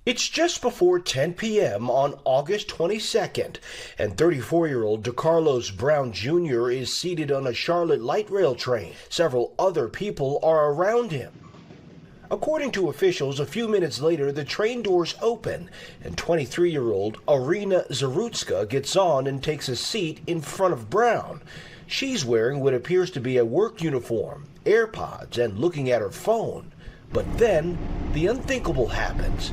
It's just before 10 p.m. on August 22nd, and 34-year-old DeCarlos Brown Jr. is seated on a Charlotte light rail train. Several other people are around him. According to officials, a few minutes later, the train doors open, and 23-year-old Iryna Zarutska gets on and takes a seat in front of Brown. She's wearing what appears to be a work uniform, AirPods, and looking at her phone. But then, the unthinkable happens.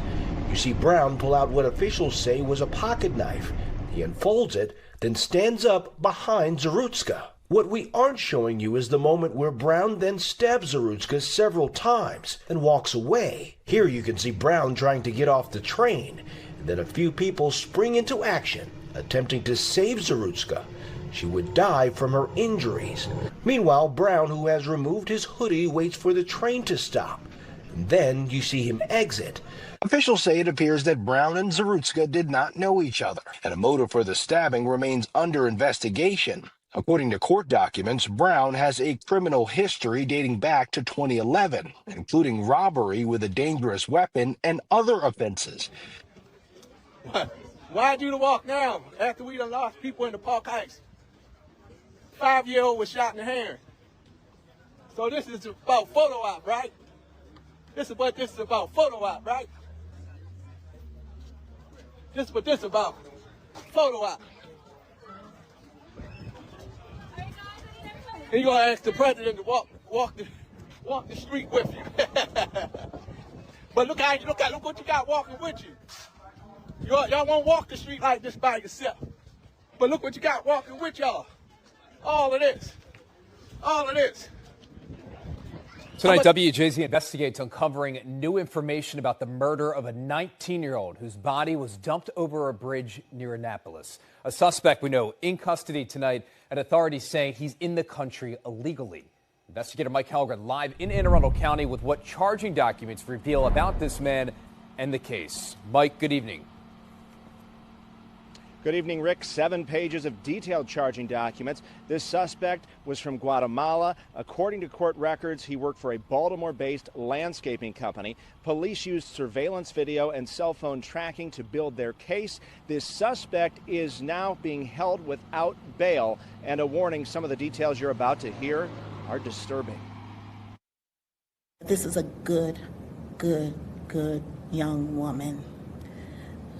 You see Brown pull out what officials say was a pocket knife. He unfolds it, then stands up behind Zarutska. What we aren't showing you is the moment where Brown then stabs Zarutska several times and walks away. Here you can see Brown trying to get off the train, and then a few people spring into action, attempting to save Zarutska. She would die from her injuries. Meanwhile, Brown, who has removed his hoodie, waits for the train to stop. And then you see him exit. Officials say it appears that Brown and Zarutska did not know each other, and a motive for the stabbing remains under investigation. According to court documents, Brown has a criminal history dating back to 2011, including robbery with a dangerous weapon and other offenses. Why'd you walk now after we done lost people in the Park Heights? 5-year-old was shot in the hand. So this is about photo op, right? This is what this is about, photo op, right? This is what this is about, photo op. And you're gonna ask the president to walk the street with you. But look what you got walking with you. Y'all won't walk the street like this by yourself. But look what you got walking with y'all. All of this. Tonight, WJZ investigates uncovering new information about the murder of a 19-year-old whose body was dumped over a bridge near Annapolis. A suspect we know in custody tonight, and authorities saying he's in the country illegally. Investigator Mike Halgren live in Anne Arundel County with what charging documents reveal about this man and the case. Mike, good evening. Good evening, Rick. 7 pages of detailed charging documents. This suspect was from Guatemala. According to court records, he worked for a Baltimore-based landscaping company. Police used surveillance video and cell phone tracking to build their case. This suspect is now being held without bail. And a warning, some of the details you're about to hear are disturbing. This is a good young woman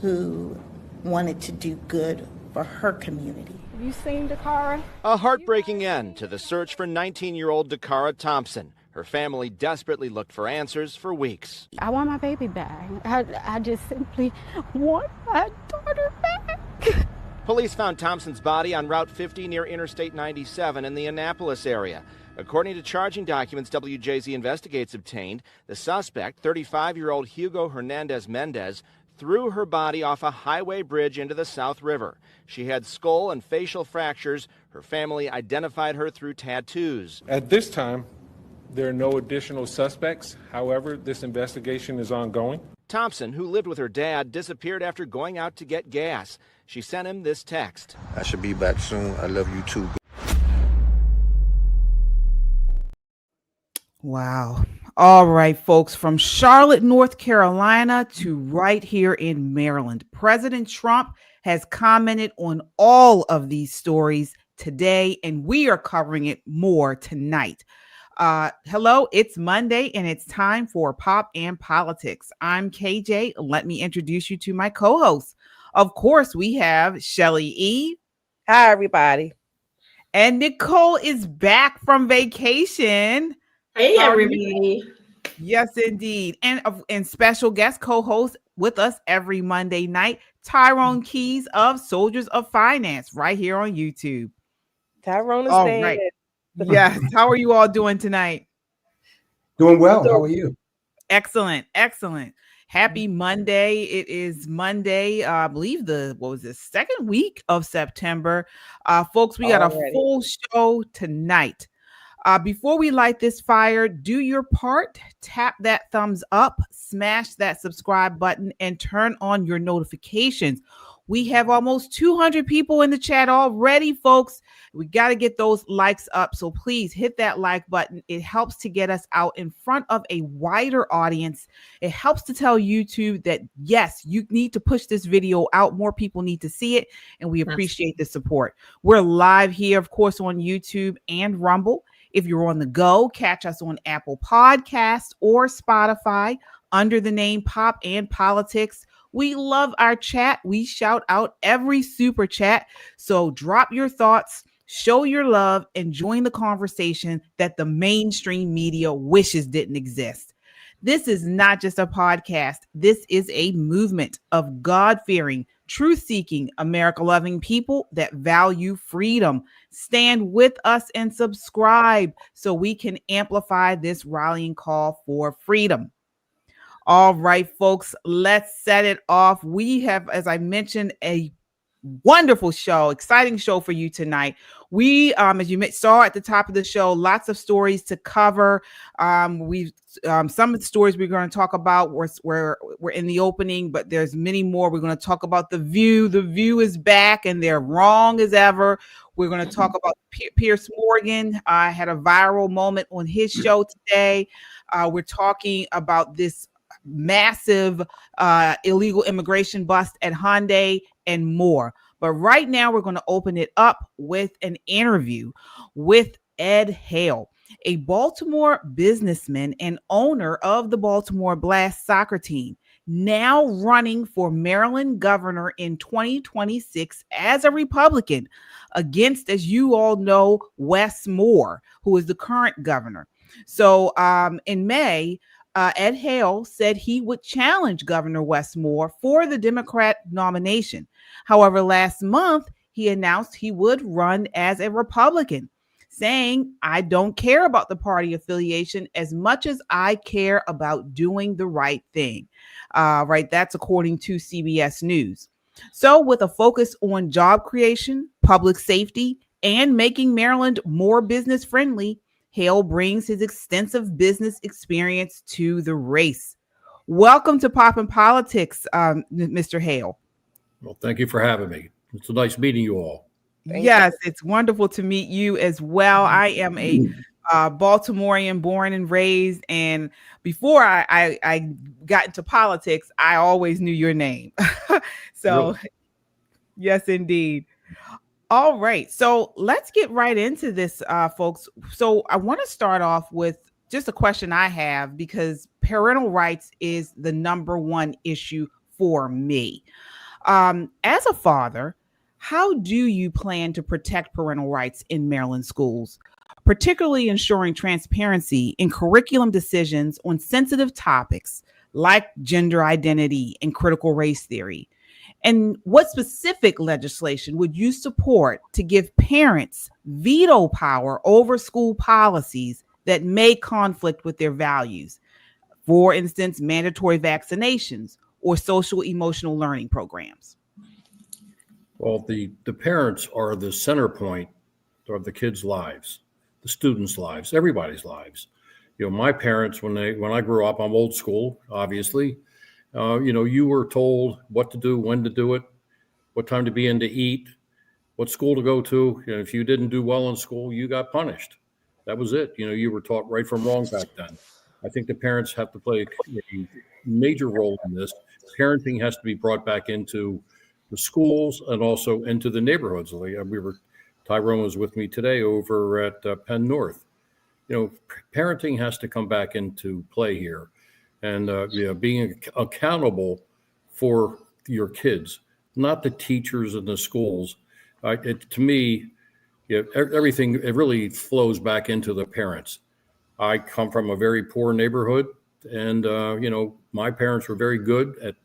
who wanted to do good for her community. Have you seen Dakara? A heartbreaking end to the search for 19-year-old Dakara Thompson. Her family desperately looked for answers for weeks. I want my baby back. I just simply want my daughter back. Police found Thompson's body on Route 50 near Interstate 97 in the Annapolis area. According to charging documents WJZ Investigates obtained, the suspect, 35-year-old Hugo Hernandez Mendez, threw her body off a highway bridge into the South River. She had skull and facial fractures. Her family identified her through tattoos. At this time, there are no additional suspects. However, this investigation is ongoing. Thompson, who lived with her dad, disappeared after going out to get gas. She sent him this text. I should be back soon. I love you too. Wow. All right, folks, from Charlotte, North Carolina to right here in Maryland, President Trump has commented on all of these stories today, and we are covering it more tonight. Hello, it's Monday, and it's time for Pop and Politics. I'm KJ. Let me introduce you to my co-hosts. Of course, we have Shelly E. Hi, everybody. And Nicole is back from vacation. Hey, everybody. Yes, indeed. And special guest co-host with us every Monday night, Tyrone Keys of Soldiers of Finance, right here on YouTube. Tyrone is all right. Yes. How are you all doing tonight? Doing well. How are you? Excellent. Happy Monday. It is Monday, I believe second week of September. Folks, we got a full show tonight. Before we light this fire, do your part, tap that thumbs up, smash that subscribe button, and turn on your notifications. We have almost 200 people in the chat already, folks. We got to get those likes up. So please hit that like button. It helps to get us out in front of a wider audience. It helps to tell YouTube that, yes, you need to push this video out. More people need to see it. And we appreciate the support. We're live here, of course, on YouTube and Rumble. If you're on the go, catch us on Apple Podcasts or Spotify under the name Pop and Politics. We love our chat. We shout out every super chat. So drop your thoughts, show your love, and join the conversation that the mainstream media wishes didn't exist. This is not just a podcast. This is a movement of God-fearing, truth-seeking, America-loving people that value freedom. Stand with us and subscribe so we can amplify this rallying call for freedom. All right, folks, let's set it off. We have, as I mentioned, a wonderful show, exciting show for you tonight. We, as you saw at the top of the show, lots of stories to cover. Some of the stories we're going to talk about we're in the opening, but there's many more. We're going to talk about The View. The View is back, and they're wrong as ever. We're going to talk about Piers Morgan. Had a viral moment on his show today. We're talking about this massive illegal immigration bust at Hyundai and more. But right now we're going to open it up with an interview with Ed Hale, a Baltimore businessman and owner of the Baltimore Blast soccer team, now running for Maryland governor in 2026 as a Republican against, as you all know, Wes Moore, who is the current governor. So in May, Ed Hale said he would challenge Governor Wes Moore for the Democrat nomination. However, last month, he announced he would run as a Republican, saying, "I don't care about the party affiliation as much as I care about doing the right thing." Right, that's according to CBS News. So with a focus on job creation, public safety, and making Maryland more business friendly, Hale brings his extensive business experience to the race. Welcome to Pop and Politics, Mr. Hale. Well, thank you for having me. It's a nice meeting you all. Yes, it's wonderful to meet you as well. I am a Baltimorean, born and raised, and before I got into politics, I always knew your name. So, really? Yes, indeed. All right, so let's get right into this, folks. So I want to start off with just a question I have, because parental rights is the number one issue for me. As a father, how do you plan to protect parental rights in Maryland schools, particularly ensuring transparency in curriculum decisions on sensitive topics like gender identity and critical race theory? And what specific legislation would you support to give parents veto power over school policies that may conflict with their values? For instance, mandatory vaccinations or social emotional learning programs. Well, the parents are the center point of the kids' lives, the students' lives, everybody's lives. You know, my parents, when I grew up, I'm old school, obviously. You were told what to do, when to do it, what time to be in to eat, what school to go to. You know, if you didn't do well in school, you got punished. That was it. You know, you were taught right from wrong back then. I think the parents have to play a major role in this. Parenting has to be brought back into the schools and also into the neighborhoods. Tyrone was with me today over at Penn North. You know, parenting has to come back into play here. And being accountable for your kids, not the teachers and the schools. To me, everything, it really flows back into the parents. I come from a very poor neighborhood, and my parents were very good at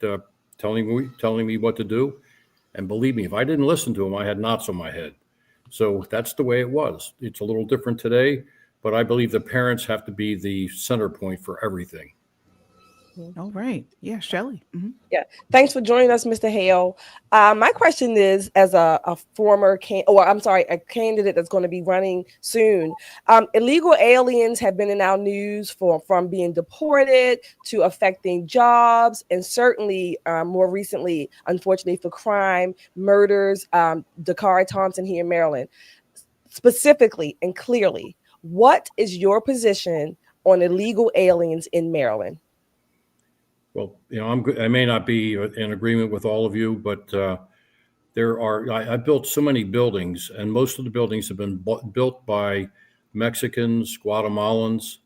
telling me what to do. And believe me, if I didn't listen to them, I had knots on my head. So that's the way it was. It's a little different today, but I believe the parents have to be the center point for everything. All right. Yeah, Shelley. Yeah. Thanks for joining us, Mr. Hale. My question is, as a candidate that's going to be running soon, illegal aliens have been in our news from being deported to affecting jobs, and certainly more recently, unfortunately, for crime, murders, Dakari Thompson here in Maryland. Specifically and clearly, what is your position on illegal aliens in Maryland? Well, I may not be in agreement with all of you, but I built so many buildings, and most of the buildings have been built by Mexicans, Guatemalans,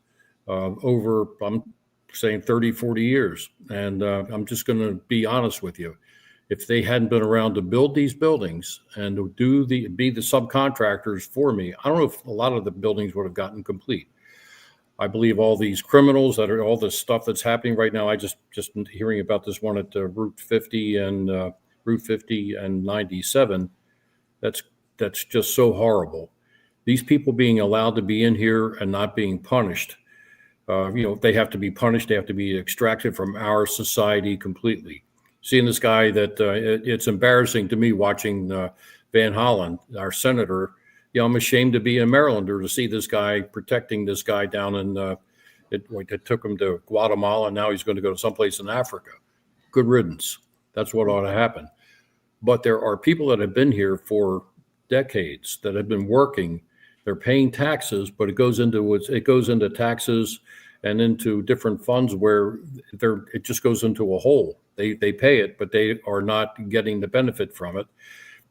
over, I'm saying 30, 40 years. And I'm just going to be honest with you. If they hadn't been around to build these buildings and to be the subcontractors for me, I don't know if a lot of the buildings would have gotten complete. I believe all these criminals all this stuff that's happening right now. I just hearing about this one at Route 50 and 97. That's just so horrible. These people being allowed to be in here and not being punished. They have to be punished. They have to be extracted from our society completely. Seeing this guy it's embarrassing to me watching Van Hollen, our senator. I'm ashamed to be a Marylander to see this guy protecting this guy down in, it took him to Guatemala, and now he's going to go to someplace in Africa. Good riddance. That's what ought to happen. But there are people that have been here for decades that have been working. They're paying taxes, but it goes into taxes and into different funds where it just goes into a hole. They pay it, but they are not getting the benefit from it.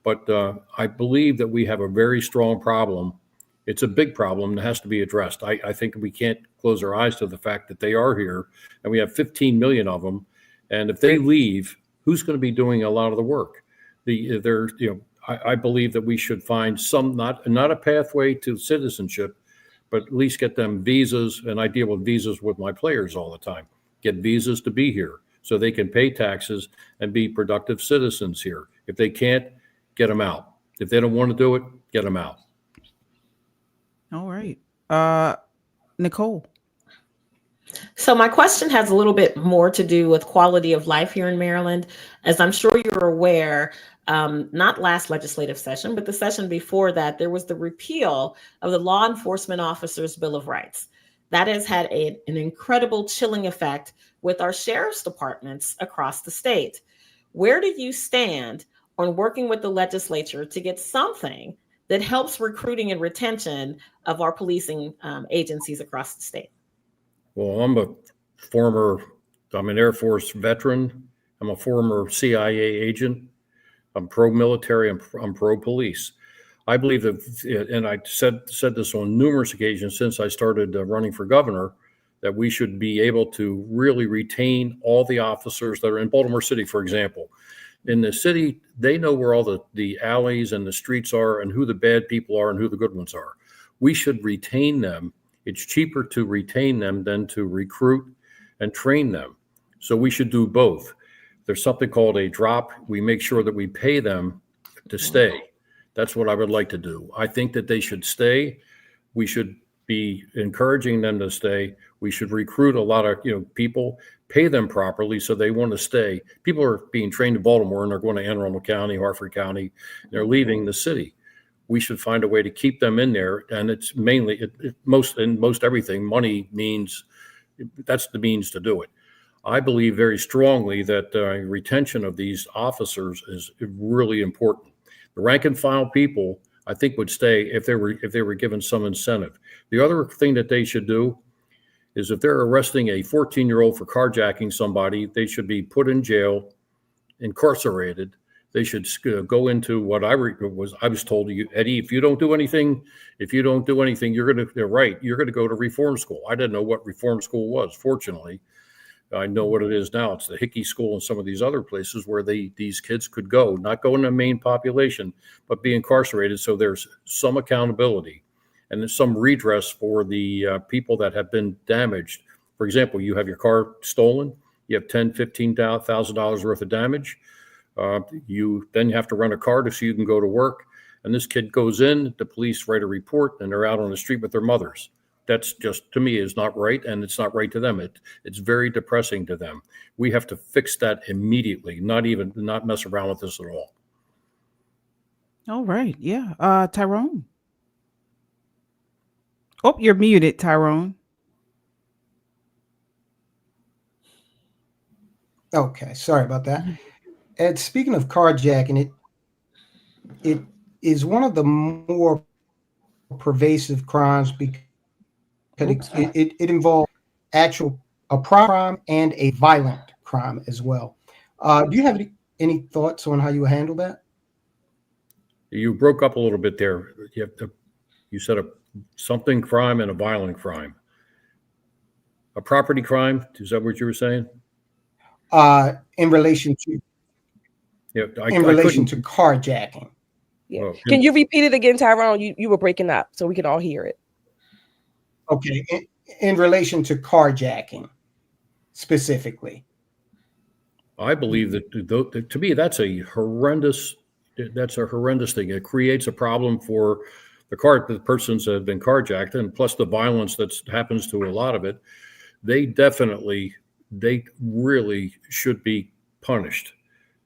But I believe that we have a very strong problem. It's a big problem that has to be addressed. I think we can't close our eyes to the fact that they are here, and we have 15 million of them. And if they leave, who's going to be doing a lot of the work? I believe that we should find not a pathway to citizenship, but at least get them visas. And I deal with visas with my players all the time. Get visas to be here so they can pay taxes and be productive citizens here. If they can't, get them out. If they don't want to do it, get them out. All right. Nicole. So my question has a little bit more to do with quality of life here in Maryland. As I'm sure you're aware, not last legislative session, but the session before that, there was the repeal of the Law Enforcement Officers' Bill of Rights. That has had an incredible chilling effect with our sheriff's departments across the state. Where do you stand on working with the legislature to get something that helps recruiting and retention of our policing agencies across the state? Well, I'm an Air Force veteran. I'm a former CIA agent. I'm pro-military. I'm pro-police. I believe that, and I said this on numerous occasions since I started running for governor, that we should be able to really retain all the officers that are in Baltimore City, for example. In the city, they know where all the alleys and the streets are and who the bad people are and who the good ones are. We should retain them. It's cheaper to retain them than to recruit and train them. So we should do both. There's something called a drop. We make sure that we pay them to stay. That's what I would like to do. I think that they should stay. We should be encouraging them to stay. We should recruit a lot of people, pay them properly so they want to stay. People are being trained in Baltimore and they're going to Anne Arundel County, Harford County. They're leaving the city. We should find a way to keep them in there. And it's mainly most everything. Money that's the means to do it. I believe very strongly that retention of these officers is really important. The rank and file people, I think, would stay if they were given some incentive. The other thing that they should do is if they're arresting a 14-year-old for carjacking somebody, they should be put in jail, incarcerated. They should go into what I was told, Eddie, if you don't do anything, you're going to go to reform school. I didn't know what reform school was. Fortunately, I know what it is now. It's the Hickey School and some of these other places where these kids could go, not go in the main population, but be incarcerated. So there's some accountability and there's some redress for the people that have been damaged. For example, you have your car stolen, you have $10,000, $15,000 worth of damage. You then have to rent a car so you can go to work. And this kid goes in, the police write a report, and they're out on the street with their mothers. that's just, to me, is not right, and it's not right to them. It's very depressing to them. We have to fix that immediately, not mess around with this at all. All right. Yeah. Tyrone. Oh, you're muted, Tyrone. Okay, sorry about that. And speaking of carjacking, it is one of the more pervasive crimes because it involves a crime and a violent crime as well. Do you have any thoughts on how you handle that? You broke up a little bit there. You said something crime and a violent crime. A property crime, is that what you were saying? In relation to to carjacking. Yeah. Oh, can you repeat it again, Tyrone? You were breaking up, so we can all hear it. Okay. In relation to carjacking specifically. I believe that to me, that's a horrendous thing. It creates a problem for the persons that have been carjacked, and plus the violence that happens to a lot of it. They really should be punished.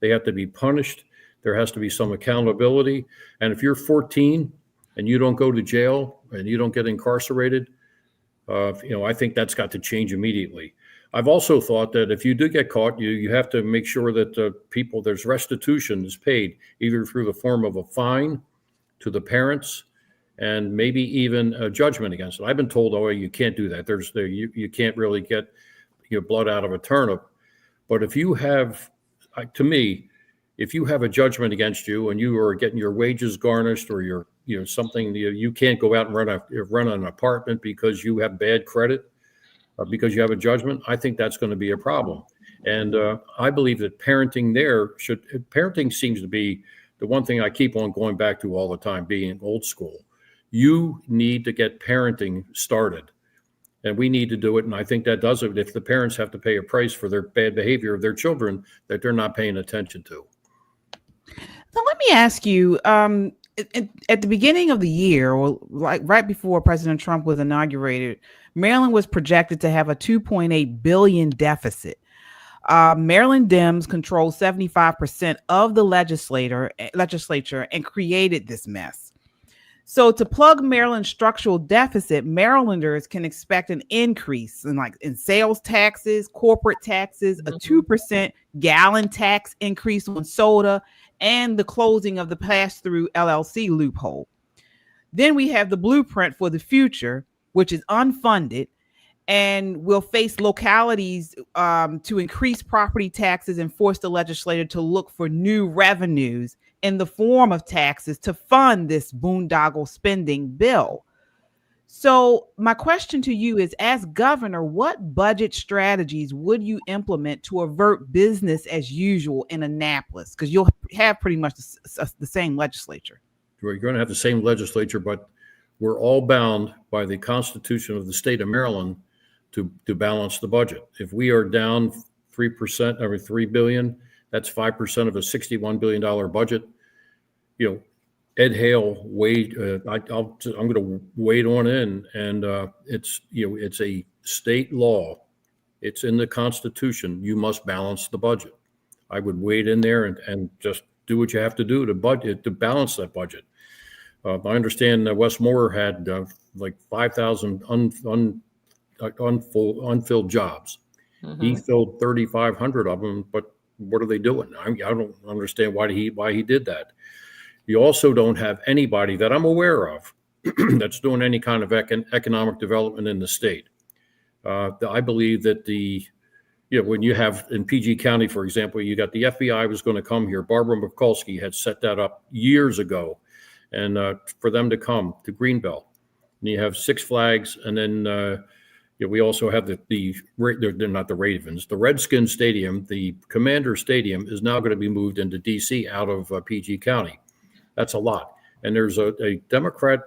They have to be punished. There has to be some accountability. And if you're 14 and you don't go to jail and you don't get incarcerated, I think that's got to change immediately. I've also thought that if you do get caught, you have to make sure that there's restitution is paid, either through the form of a fine to the parents and maybe even a judgment against it. I've been told, you can't do that. You can't really get blood out of a turnip. But if you have, to me, if you have a judgment against you and you are getting your wages garnished or something, you can't go out and run an apartment because you have bad credit, because you have a judgment, I think that's going to be a problem. And I believe that parenting seems to be the one thing I keep on going back to all the time, being old school. You need to get parenting started. And we need to do it. And I think that does it if the parents have to pay a price for their bad behavior of their children that they're not paying attention to. So let me ask you, at the beginning of the year, or like right before President Trump was inaugurated, Maryland was projected to have a $2.8 billion deficit. Maryland Dems control 75% of the legislature and created this mess. So to plug Maryland's structural deficit, Marylanders can expect an increase in sales taxes, corporate taxes, a 2% gallon tax increase on soda, and the closing of the pass-through LLC loophole. Then we have the blueprint for the future, which is unfunded, and will face localities to increase property taxes and force the legislature to look for new revenues in the form of taxes to fund this boondoggle spending bill. So my question to you is, as governor, what budget strategies would you implement to avert business as usual in Annapolis? Because you'll have pretty much the same legislature. You're going to have the same legislature, but we're all bound by the Constitution of the state of Maryland to balance the budget. If we are down 3% over $3 billion, that's 5% of a $61 billion budget. Ed Hale I'm going to wade on in, and it's a state law. It's in the Constitution. You must balance the budget. I would wade in there and just do what you have to do to balance that budget. I understand that Wes Moore had like 5,000 unfilled jobs. Mm-hmm. He filled 3,500 of them, but what are they doing? I don't understand why he did that. You also don't have anybody that I'm aware of that's doing any kind of economic development in the state. I believe that when you have in PG County, for example, you got the FBI was going to come here. Barbara Mikulski had set that up years ago, and for them to come to Greenbelt. And you have Six Flags, and then we also have they're not the Ravens, the Redskins Stadium. The Commander Stadium is now going to be moved into D.C. out of PG County. That's a lot. And there's a Democrat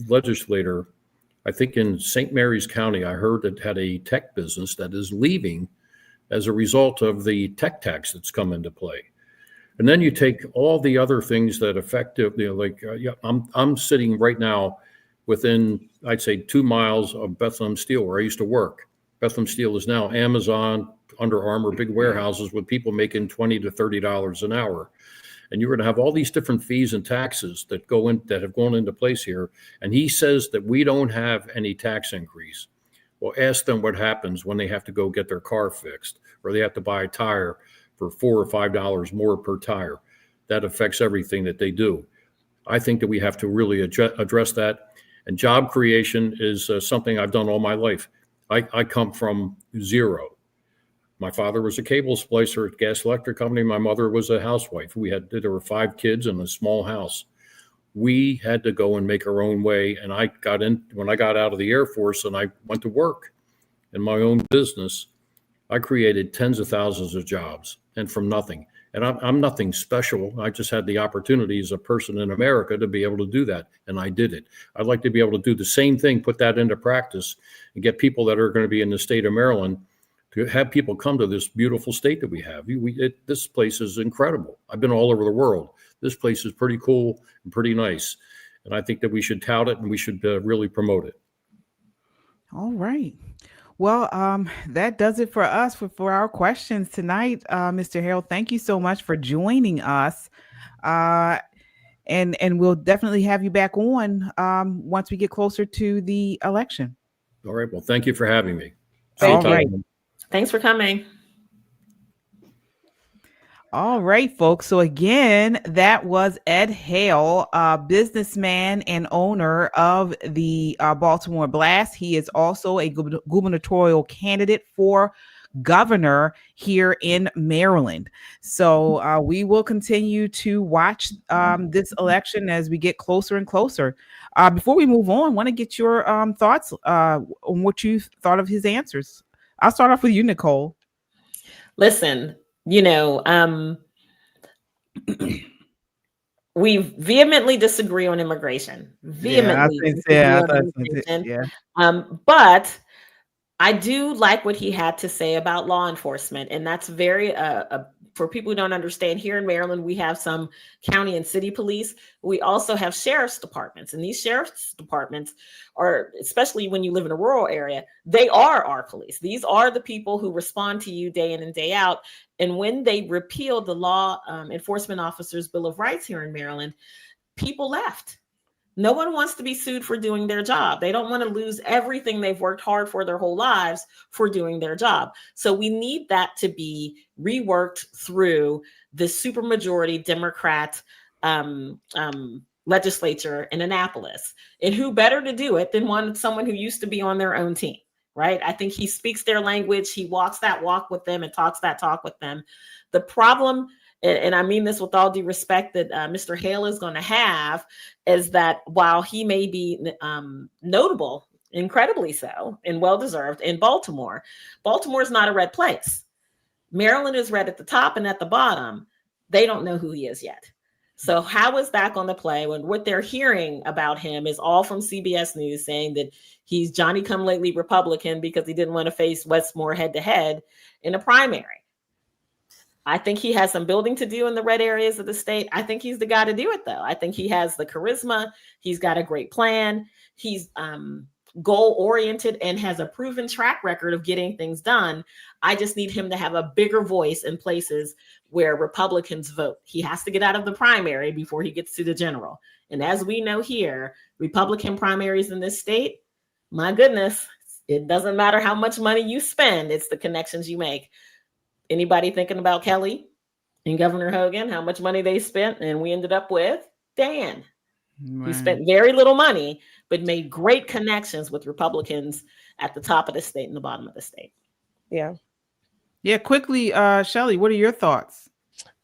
legislator, I think in St. Mary's County, I heard that had a tech business that is leaving as a result of the tech tax that's come into play. And then you take all the other things that affect I'm sitting right now within, I'd say, 2 miles of Bethlehem Steel, where I used to work. Bethlehem Steel is now Amazon, Under Armour, big warehouses with people making $20 to $30 an hour. And you're going to have all these different fees and taxes that have gone into place here. And he says that we don't have any tax increase. Well, ask them what happens when they have to go get their car fixed, or they have to buy a tire for $4 or $5 more per tire. That affects everything that they do. I think that we have to really address that. And job creation is something I've done all my life. I come from zero. My father was a cable splicer at Gas Electric Company. My mother was a housewife. There were 5 kids in a small house. We had to go and make our own way. And when I got out of the Air Force and I went to work in my own business, I created tens of thousands of jobs, and from nothing. And I'm nothing special. I just had the opportunity as a person in America to be able to do that, and I did it. I'd like to be able to do the same thing, put that into practice, and get people that are going to be in the state of Maryland to have people come to this beautiful state that we have. This place is incredible. I've been all over the world. This place is pretty cool and pretty nice, and I think that we should tout it and we should really promote it. All right. Well, that does it for us for our questions tonight. Mr. Hale, thank you so much for joining us. And we'll definitely have you back on once we get closer to the election. All right. Well, thank you for having me. All right. Thanks for coming. All right, folks. So again, that was Ed Hale, businessman and owner of the Baltimore Blast. He is also a gubernatorial candidate for governor here in Maryland. So we will continue to watch this election as we get closer and closer. Before we move on, I want to get your thoughts on what you thought of his answers. I'll start off with you, Nicole. Listen, we vehemently disagree on immigration. But I do like what he had to say about law enforcement, and that's very for people who don't understand, here in Maryland, we have some county and city police. We also have sheriff's departments, and these sheriff's departments are, especially when you live in a rural area, they are our police. These are the people who respond to you day in and day out. And when they repealed the law enforcement officers' Bill of Rights here in Maryland, people left. No one wants to be sued for doing their job. They don't want to lose everything they've worked hard for their whole lives for doing their job. So we need that to be reworked through the supermajority Democrat legislature in Annapolis. And who better to do it than someone who used to be on their own team, right? I think he speaks their language. He walks that walk with them and talks that talk with them. The problem, and I mean this with all due respect, that Mr. Hale is going to have, is that while he may be notable, incredibly so, and well-deserved in Baltimore, Baltimore is not a red place. Maryland is red at the top and at the bottom. They don't know who he is yet. So how is that going to play when what they're hearing about him is all from CBS News saying that he's Johnny-come-lately Republican because he didn't want to face Wes Moore head-to-head in a primary? I think he has some building to do in the red areas of the state. I think he's the guy to do it, though. I think he has the charisma. He's got a great plan. He's goal-oriented and has a proven track record of getting things done. I just need him to have a bigger voice in places where Republicans vote. He has to get out of the primary before he gets to the general. And as we know here, Republican primaries in this state, my goodness, it doesn't matter how much money you spend. It's the connections you make. Anybody thinking about Kelly and Governor Hogan, how much money they spent, and we ended up with Dan. Right. He spent very little money, but made great connections with Republicans at the top of the state and the bottom of the state. Yeah. Yeah. Quickly, Shelley, what are your thoughts?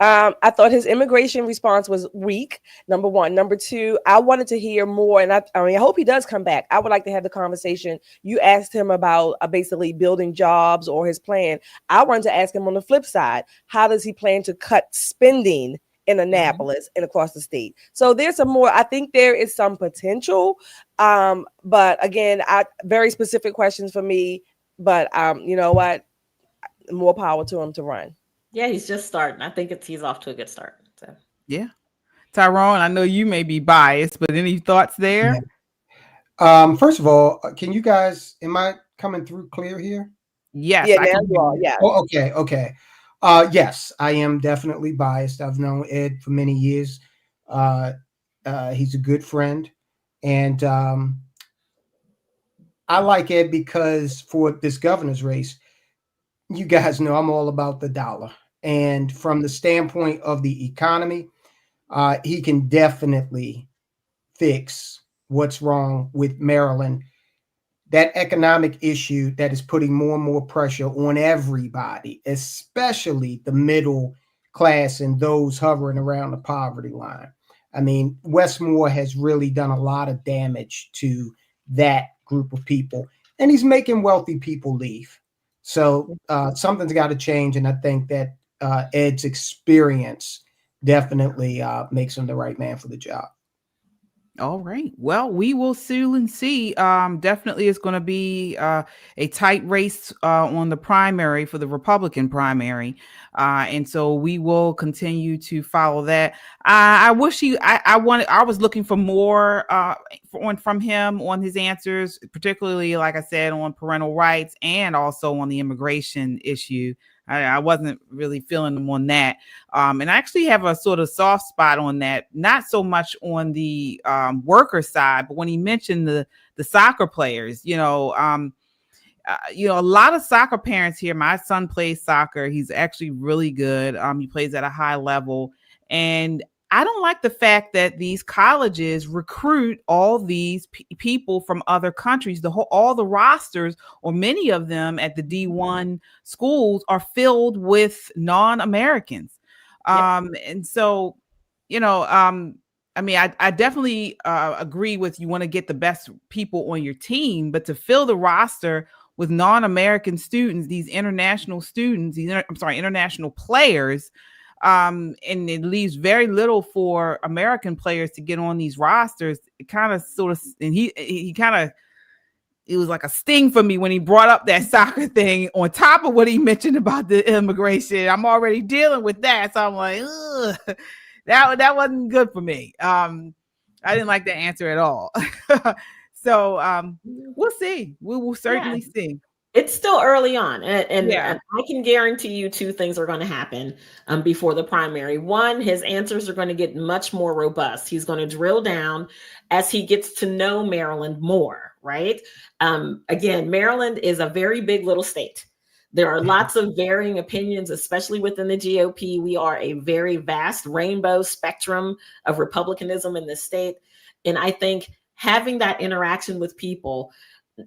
I thought his immigration response was weak, number one. Number two, I wanted to hear more, and I hope he does come back. I would like to have the conversation. You asked him about basically building jobs or his plan. I wanted to ask him on the flip side, how does he plan to cut spending in Annapolis and across the state? So there's some more. I think there is some potential, but again, very specific questions for me. But you know what? More power to him to run. Yeah, he's just starting. I think he's off to a good start. So yeah, Tyrone, I know you may be biased, but any thoughts there? First of all, can you guys, am I coming through clear here? Yes, Yeah, I now can you are. Yeah. Oh, okay. Yes, I am definitely biased. I've known Ed for many years. He's a good friend. And I like Ed because for this governor's race, you guys know I'm all about the dollar. And from the standpoint of the economy, he can definitely fix what's wrong with Maryland. That economic issue that is putting more and more pressure on everybody, especially the middle class and those hovering around the poverty line. I mean, Wes Moore has really done a lot of damage to that group of people, and he's making wealthy people leave. So something's got to change, and I think that Ed's experience definitely makes him the right man for the job. All right. Well, we will soon see. Definitely it's going to be a tight race on the primary for the Republican primary. And so we will continue to follow that. I wish I was looking for more from him on his answers, particularly, like I said, on parental rights and also on the immigration issue. I wasn't really feeling them on that. And I actually have a sort of soft spot on that, not so much on the worker side, but when he mentioned the soccer players, a lot of soccer parents here. My son plays soccer. He's actually really good. He plays at a high level. And I don't like the fact that these colleges recruit all these people from other countries. All the rosters, or many of them at the D1 schools, are filled with non-Americans. And so, I definitely agree with you want to get the best people on your team, but to fill the roster with non-American students, these international students, international players, and it leaves very little for American players to get on these rosters. It kind of and it was like a sting for me when he brought up that soccer thing on top of what he mentioned about the immigration. I'm already dealing with that. So I'm like, ugh, that wasn't good for me. I didn't like that answer at all. So we'll see. We will certainly see. It's still early on, and I can guarantee you two things are going to happen before the primary. One, his answers are going to get much more robust. He's going to drill down as he gets to know Maryland more, right? Again, Maryland is a very big little state. There are lots of varying opinions, especially within the GOP. We are a very vast rainbow spectrum of Republicanism in the state. And I think having that interaction with people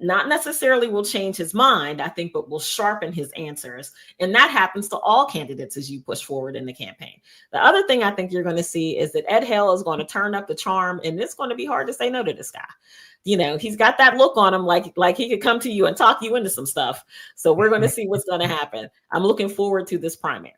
not necessarily will change his mind, I think, but will sharpen his answers. And that happens to all candidates as you push forward in the campaign. The other thing I think you're going to see is that Ed Hale is going to turn up the charm, and it's going to be hard to say no to this guy. He's got that look on him like he could come to you and talk you into some stuff. So we're going to see what's going to happen. I'm looking forward to this primary.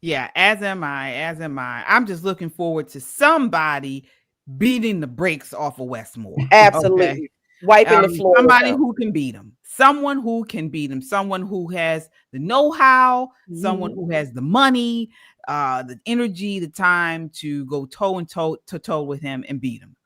Yeah, as am I. I'm just looking forward to somebody beating the brakes off of Wes Moore. Absolutely. Okay? Wiping the floor. Somebody who can beat him. Someone who can beat him. Someone who has the know-how. Someone who has the money, the energy, the time to go toe with him and beat him.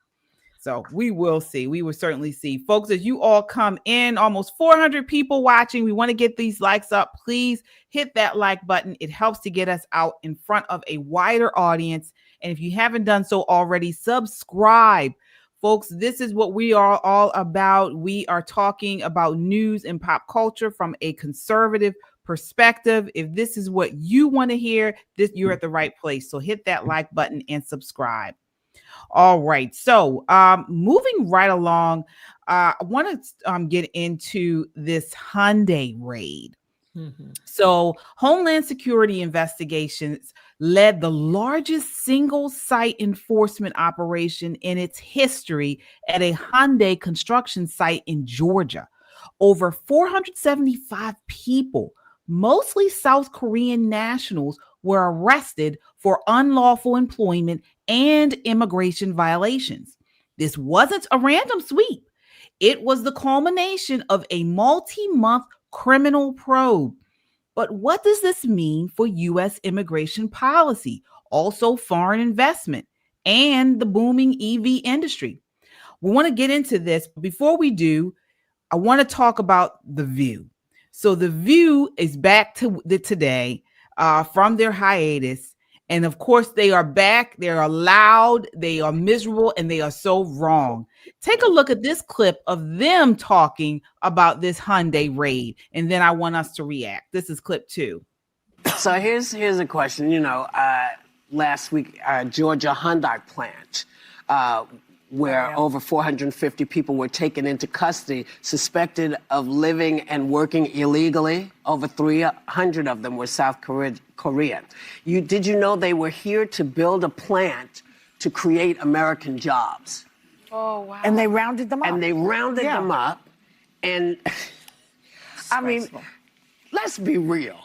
So we will see. We will certainly see. Folks, as you all come in, almost 400 people watching. We want to get these likes up. Please hit that like button. It helps to get us out in front of a wider audience. And if you haven't done so already, subscribe. Folks, this is what we are all about. We are talking about news and pop culture from a conservative perspective. If this is what you want to hear, you're at the right place. So hit that like button and subscribe. All right. So moving right along, I want to get into this Hyundai raid. So Homeland Security investigations led the largest single site enforcement operation in its history at a Hyundai construction site in Georgia. Over 475 people, mostly South Korean nationals, were arrested for unlawful employment and immigration violations. This wasn't a random sweep. It was the culmination of a multi-month criminal probe. But what does this mean for U.S. immigration policy, also foreign investment, and the booming EV industry? We want to get into this. Before we do, I want to talk about The View. So The View is back to today from their hiatus. And of course, they are back. They are loud. They are miserable, and they are so wrong. Take a look at this clip of them talking about this Hyundai raid, and then I want us to react. This is clip 2. So here's a question. You know, last week, Georgia Hyundai plant, where over 450 people were taken into custody, suspected of living and working illegally. Over 300 of them were South Korean. Did you know they were here to build a plant to create American jobs? Oh, wow. And they rounded them up. And they rounded them up. And I mean, let's be real.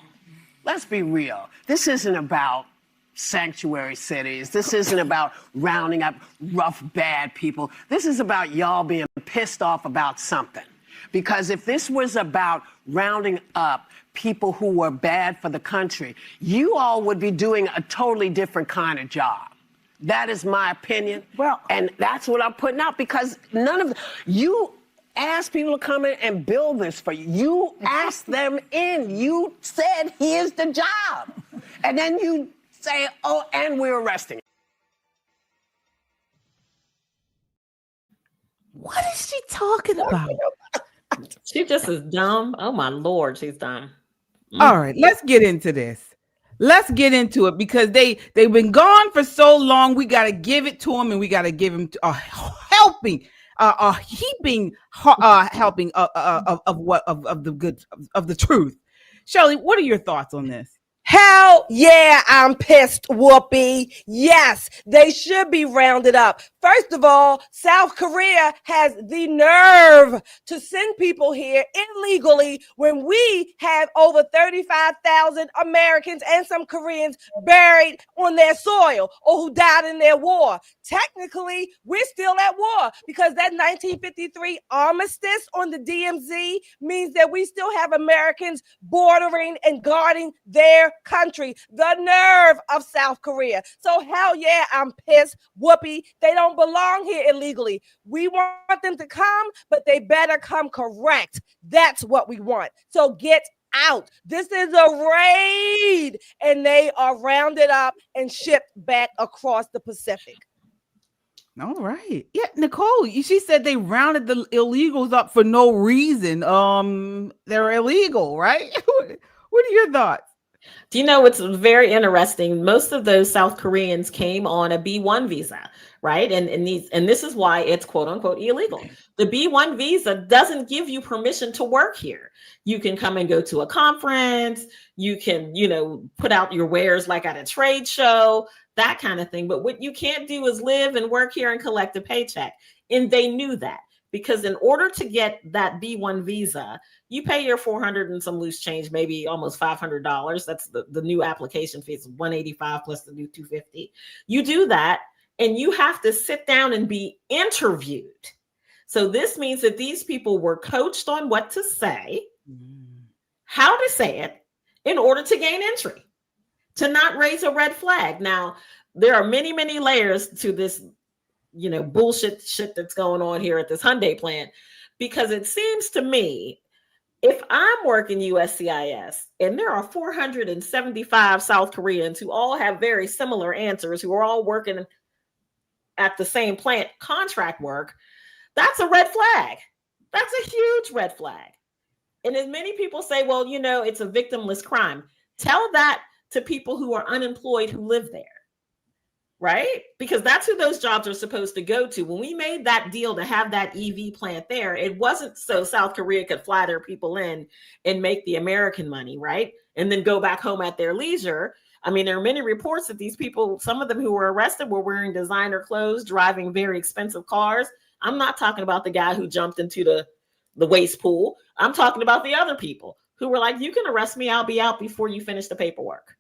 Let's be real. This isn't about sanctuary cities. This isn't about rounding up rough, bad people. This is about y'all being pissed off about something. Because if this was about rounding up people who were bad for the country, you all would be doing a totally different kind of job. That is my opinion. Well, and that's what I'm putting out, because none of you asked people to come in and build this for you. You asked them in. You said, here's the job. And then you say, oh, and we're arresting. What is she talking about? She just is dumb. Oh my Lord, she's dumb. All right, let's get into this. Let's get into it, because they've been gone for so long. We got to give it to them, and we got to give them a heaping helping of the good of the truth. Shirley, what are your thoughts on this? Hell yeah, I'm pissed, Whoopi. Yes, they should be rounded up. First of all, South Korea has the nerve to send people here illegally when we have over 35,000 Americans and some Koreans buried on their soil or who died in their war. Technically, we're still at war, because that 1953 armistice on the DMZ means that we still have Americans bordering and guarding their country. The nerve of South Korea. So hell yeah, I'm pissed, Whoopi. They don't belong here illegally. We want them to come, but they better come correct. That's what we want. So get out. This is a raid, and they are rounded up and shipped back across the Pacific. All right. Yeah, Nicole, she said they rounded the illegals up for no reason. They're illegal, right? What are your thoughts? Do you know, it's very interesting. Most of those South Koreans came on a B1 visa, right? And this is why it's quote unquote illegal. The B1 visa doesn't give you permission to work here. You can come and go to a conference. You can, put out your wares like at a trade show, that kind of thing. But what you can't do is live and work here and collect a paycheck. And they knew that, because in order to get that B1 visa, you pay your 400 and some loose change, maybe almost $500. That's the new application fee. It's $185 plus the new $250. You do that, and you have to sit down and be interviewed. So this means that these people were coached on what to say, how to say it, in order to gain entry, to not raise a red flag. Now, there are many, many layers to this, bullshit shit that's going on here at this Hyundai plant, because it seems to me, if I'm working USCIS and there are 475 South Koreans who all have very similar answers, who are all working at the same plant, contract work, that's a red flag. That's a huge red flag. And as many people say, well, it's a victimless crime. Tell that to people who are unemployed who live there, right? Because that's who those jobs are supposed to go to. When we made that deal to have that EV plant there, it wasn't so South Korea could fly their people in and make the American money, right? And then go back home at their leisure. I mean, there are many reports that these people, some of them who were arrested, were wearing designer clothes, driving very expensive cars. I'm not talking about the guy who jumped into the waste pool. I'm talking about the other people who were like, you can arrest me, I'll be out before you finish the paperwork.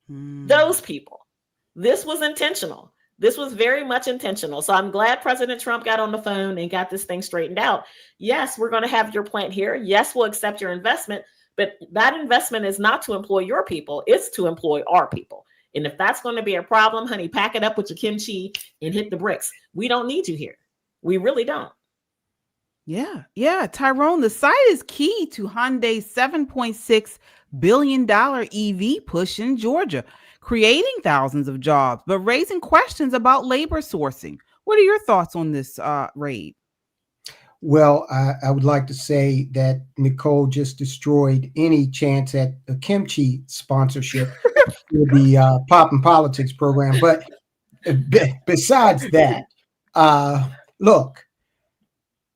Those people. This was intentional. This was very much intentional. So I'm glad President Trump got on the phone and got this thing straightened out. Yes, we're going to have your plant here. Yes, we'll accept your investment, but that investment is not to employ your people. It's to employ our people. And if that's going to be a problem, honey, pack it up with your kimchi and hit the bricks. We don't need you here. We really don't. Yeah. Tyrone, the site is key to Hyundai's $7.6 billion EV push in Georgia, creating thousands of jobs, but raising questions about labor sourcing. What are your thoughts on this raid? Well, I would like to say that Nicole just destroyed any chance at a kimchi sponsorship for the Pop and Politics program. But besides that, look,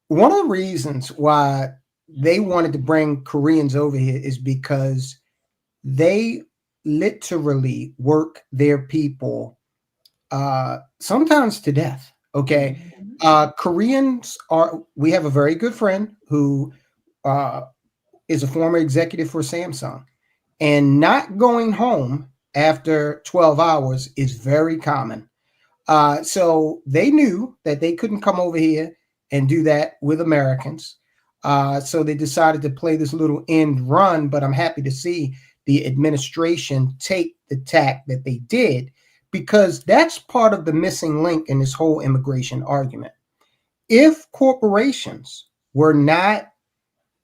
one of the reasons why they wanted to bring Koreans over here is because they literally work their people sometimes to death. Okay. Koreans we have a very good friend who is a former executive for Samsung, and not going home after 12 hours is very common. So they knew that they couldn't come over here and do that with Americans. So they decided to play this little end run, but I'm happy to see the administration take the tack that they did, because that's part of the missing link in this whole immigration argument. If corporations were not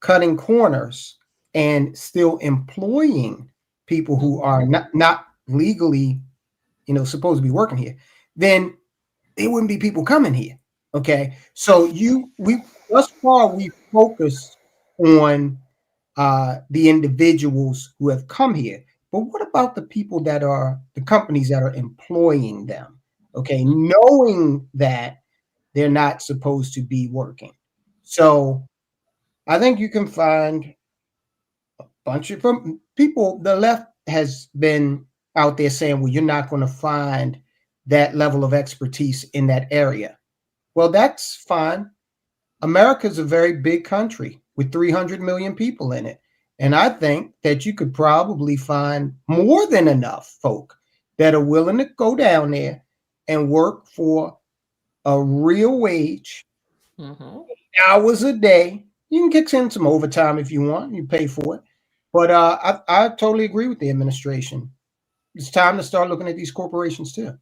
cutting corners and still employing people who are not legally, supposed to be working here, then there wouldn't be people coming here. Okay. So thus far we focused on the individuals who have come here. But what about the people that are the companies that are employing them? Okay, knowing that they're not supposed to be working. So I think you can find a bunch of people. The left has been out there saying, well, you're not going to find that level of expertise in that area. Well, that's fine. America's a very big country with 300 million people in it. And I think that you could probably find more than enough folk that are willing to go down there and work for a real wage, hours a day. You can kick in some overtime if you want. You pay for it. But I totally agree with the administration. It's time to start looking at these corporations too.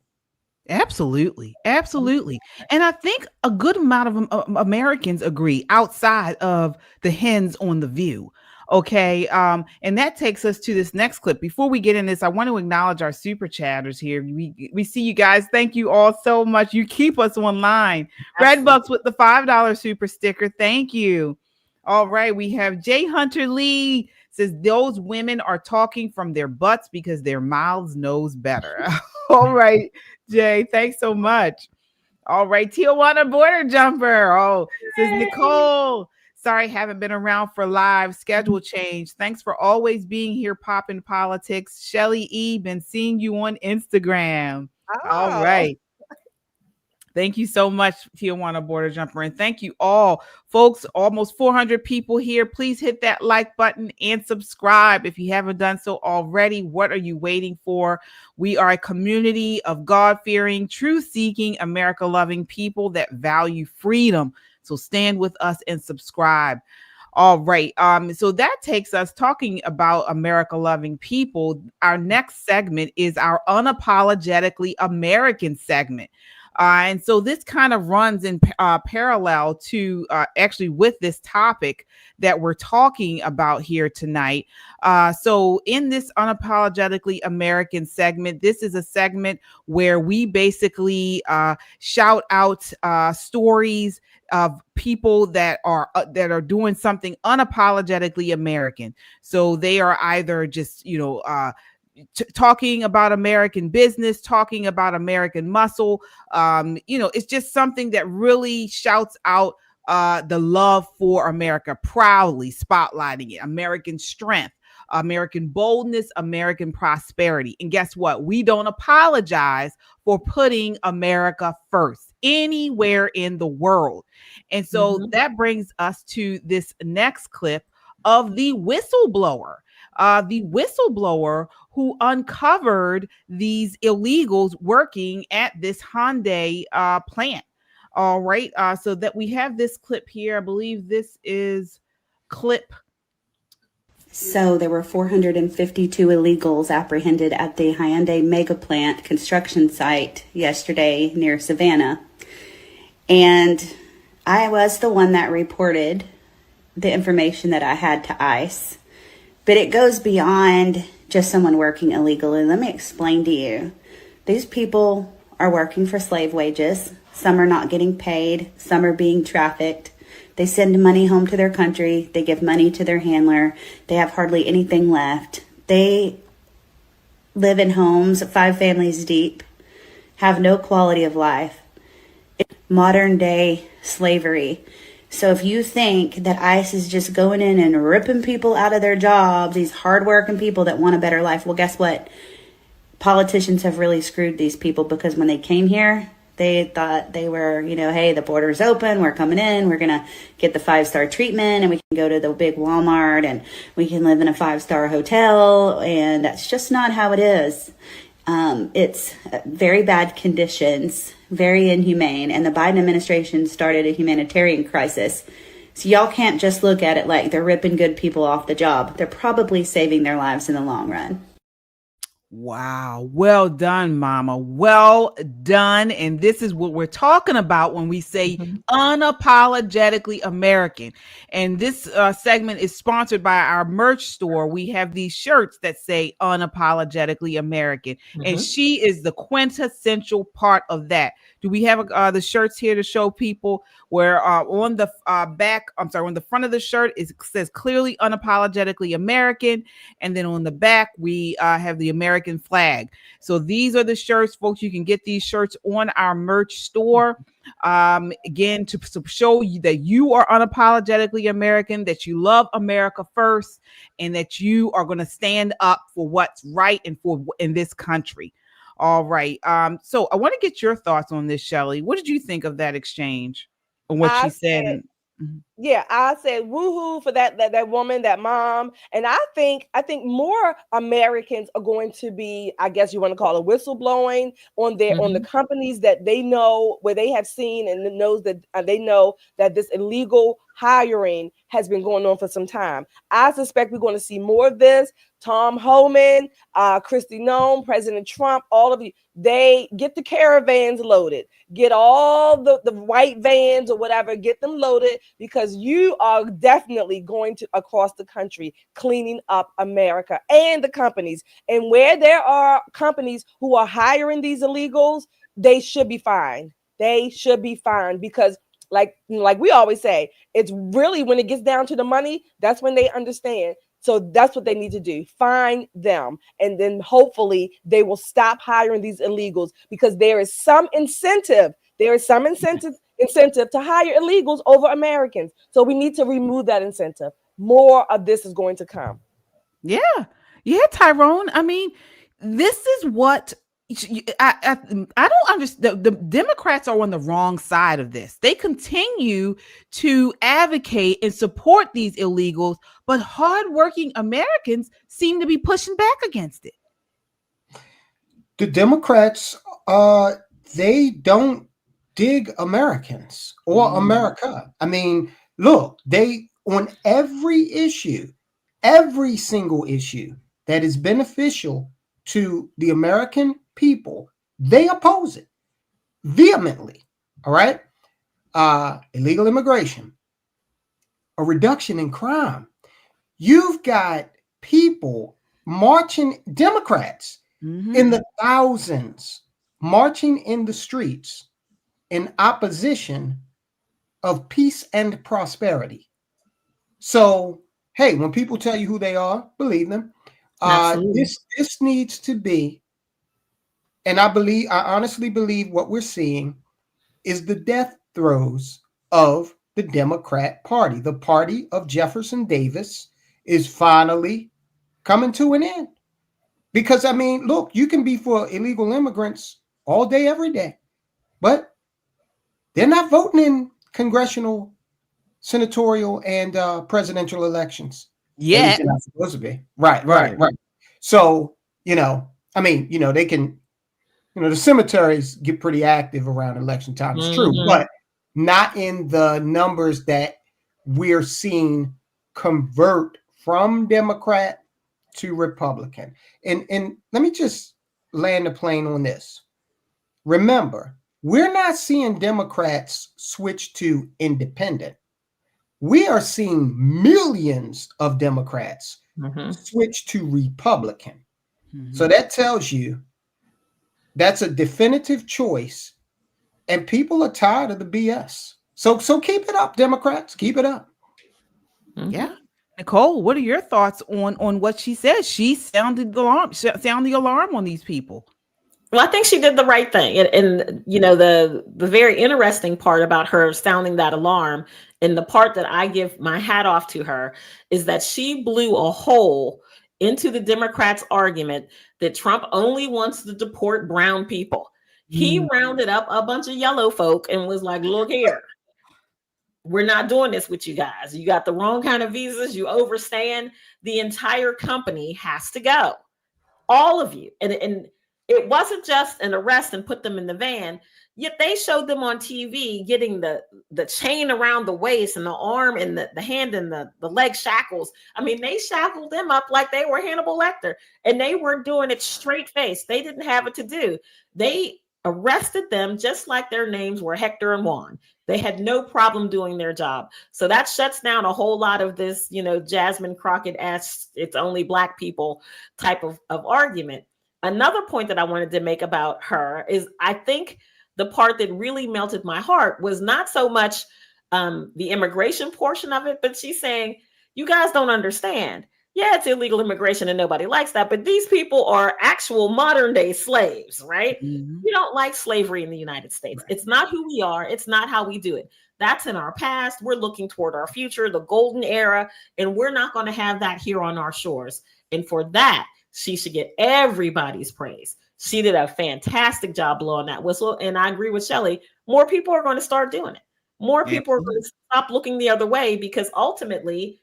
Absolutely. And I think a good amount of Americans agree outside of the hens on The View. Okay. And that takes us to this next clip. Before we get in this, I want to acknowledge our super chatters here. We see you guys. Thank you all so much. You keep us online. Redbucks with the $5 super sticker. Thank you. All right. We have Jay Hunter Lee says those women are talking from their butts because their mouths knows better. All right, Jay. Thanks so much. All right. Tijuana border jumper. Oh, says Nicole. Sorry, haven't been around for live schedule change. Thanks for always being here, Poppin' Politics. Shelly E, been seeing you on Instagram. All right. Thank you so much, Tijuana Border Jumper. And thank you all, folks. Almost 400 people here. Please hit that like button and subscribe if you haven't done so already. What are you waiting for? We are a community of God-fearing, truth-seeking, America-loving people that value freedom. So stand with us and subscribe. All right. So that takes us talking about America-loving people. Our next segment is our Unapologetically American segment. And so this kind of runs in parallel to actually with this topic that we're talking about here tonight. So in this Unapologetically American segment, this is a segment where we basically shout out stories of people that are doing something unapologetically American. So they are either just, talking about American business, talking about American muscle. It's just something that really shouts out the love for America, proudly spotlighting it, American strength, American boldness, American prosperity. And guess what? We don't apologize for putting America first anywhere in the world. And so that brings us to this next clip of the whistleblower. The whistleblower who uncovered these illegals working at this Hyundai plant. All right. So that we have this clip here. I believe this is clip. So there were 452 illegals apprehended at the Hyundai mega plant construction site yesterday near Savannah. And I was the one that reported the information that I had to ICE, but it goes beyond just someone working illegally. Let me explain to you. These people are working for slave wages. Some are not getting paid. Some are being trafficked. They send money home to their country. They give money to their handler. They have hardly anything left. They live in homes 5 families deep, have no quality of life. It's modern day slavery. So if you think that ICE is just going in and ripping people out of their jobs, these hardworking people that want a better life, well, guess what? Politicians have really screwed these people, because when they came here, they thought they were, hey, the border's open, we're coming in, we're going to get the 5-star treatment, and we can go to the big Walmart, and we can live in a 5-star hotel, and that's just not how it is. It's very bad conditions, very inhumane, and the Biden administration started a humanitarian crisis. So y'all can't just look at it like they're ripping good people off the job. They're probably saving their lives in the long run. Wow. Well done, Mama. Well done. And this is what we're talking about when we say unapologetically American. And this segment is sponsored by our merch store. We have these shirts that say unapologetically American. And she is the quintessential part of that. Do we have the shirts here to show people where on the back, on the front of the shirt, it says clearly unapologetically American. And then on the back, we have the American flag. So these are the shirts, folks. You can get these shirts on our merch store. Again, to show you that you are unapologetically American, that you love America first, and that you are going to stand up for what's right and for in this country. All right. So I want to get your thoughts on this, Shelley. What did you think of that exchange and what she said? Yeah, I said woohoo for that woman, that mom. And I think more Americans are going to be, I guess you want to call it whistleblowing on the companies that they know, where they have seen and knows that they know that this illegal hiring has been going on for some time. I suspect we're going to see more of this. Tom Homan, Kristi Noem, President Trump, all of you, they get the caravans loaded, get all the white vans or whatever, get them loaded, because you are definitely going to across the country cleaning up America and the companies. And where there are companies who are hiring these illegals, they should be fined. They should be fined, because like we always say, it's really when it gets down to the money, that's when they understand. So that's what they need to do. Find them. And then hopefully they will stop hiring these illegals, because there is some incentive. There is some incentive to hire illegals over Americans. So we need to remove that incentive. More of this is going to come. Yeah. Yeah, Tyrone. I mean, this is what I don't understand. The Democrats are on the wrong side of this. They continue to advocate and support these illegals, but hardworking Americans seem to be pushing back against it. The Democrats, they don't dig Americans or America. I mean, look, they on every issue, every single issue that is beneficial to the American people, they oppose it vehemently. All right. Illegal immigration, a reduction in crime. You've got people marching, Democrats in the thousands, marching in the streets in opposition of peace and prosperity. So, hey, when people tell you who they are, believe them. This needs to be, and I honestly believe what we're seeing is the death throes of the Democrat Party. The party of Jefferson Davis is finally coming to an end. Because, I mean, look, you can be for illegal immigrants all day, every day, but they're not voting in congressional, senatorial, and presidential elections. Yeah. They're not supposed to be. Right. So, I mean, they can, the cemeteries get pretty active around election time. It's true, but not in the numbers that we're seeing convert from Democrat to Republican. And let me just land the plane on this. Remember, We're not seeing Democrats switch to independent. We are seeing millions of Democrats switch to Republican. So that tells you that's a definitive choice, and people are tired of the BS. So keep it up, Democrats. Keep it up. Yeah. Nicole, what are your thoughts on what she said? She sounded the alarm on these people. Well, I think she did the right thing. And you know, the very interesting part about her sounding that alarm, and the part that I give my hat off to her, is that she blew a hole into the Democrats' argument that Trump only wants to deport brown people. He rounded up a bunch of yellow folk and was like, look here, we're not doing this with you guys. You got the wrong kind of visas. You overstand. The entire company has to go. All of you. And it wasn't just an arrest and put them in the van. Yet they showed them on TV getting the chain around the waist and the arm and the hand and the leg shackles. I mean, they shackled them up like they were Hannibal Lecter, and they were doing it straight face. They didn't have it to do. They arrested them just like their names were Hector and Juan. They had no problem doing their job. So that shuts down a whole lot of this, you know, Jasmine Crockett-esque, it's only Black people type of argument. Another point that I wanted to make about her is I think the part that really melted my heart was not so much the immigration portion of it, but she's saying, you guys don't understand. Yeah, it's illegal immigration and nobody likes that, but these people are actual modern day slaves, right? We don't like slavery in the United States. It's not who we are. It's not how we do it. That's in our past. We're looking toward our future, the golden era, and we're not going to have that here on our shores. And for that, she should get everybody's praise. She did a fantastic job blowing that whistle. And I agree with Shelley. More people are going to start doing it. More people are going to stop looking the other way, because ultimately,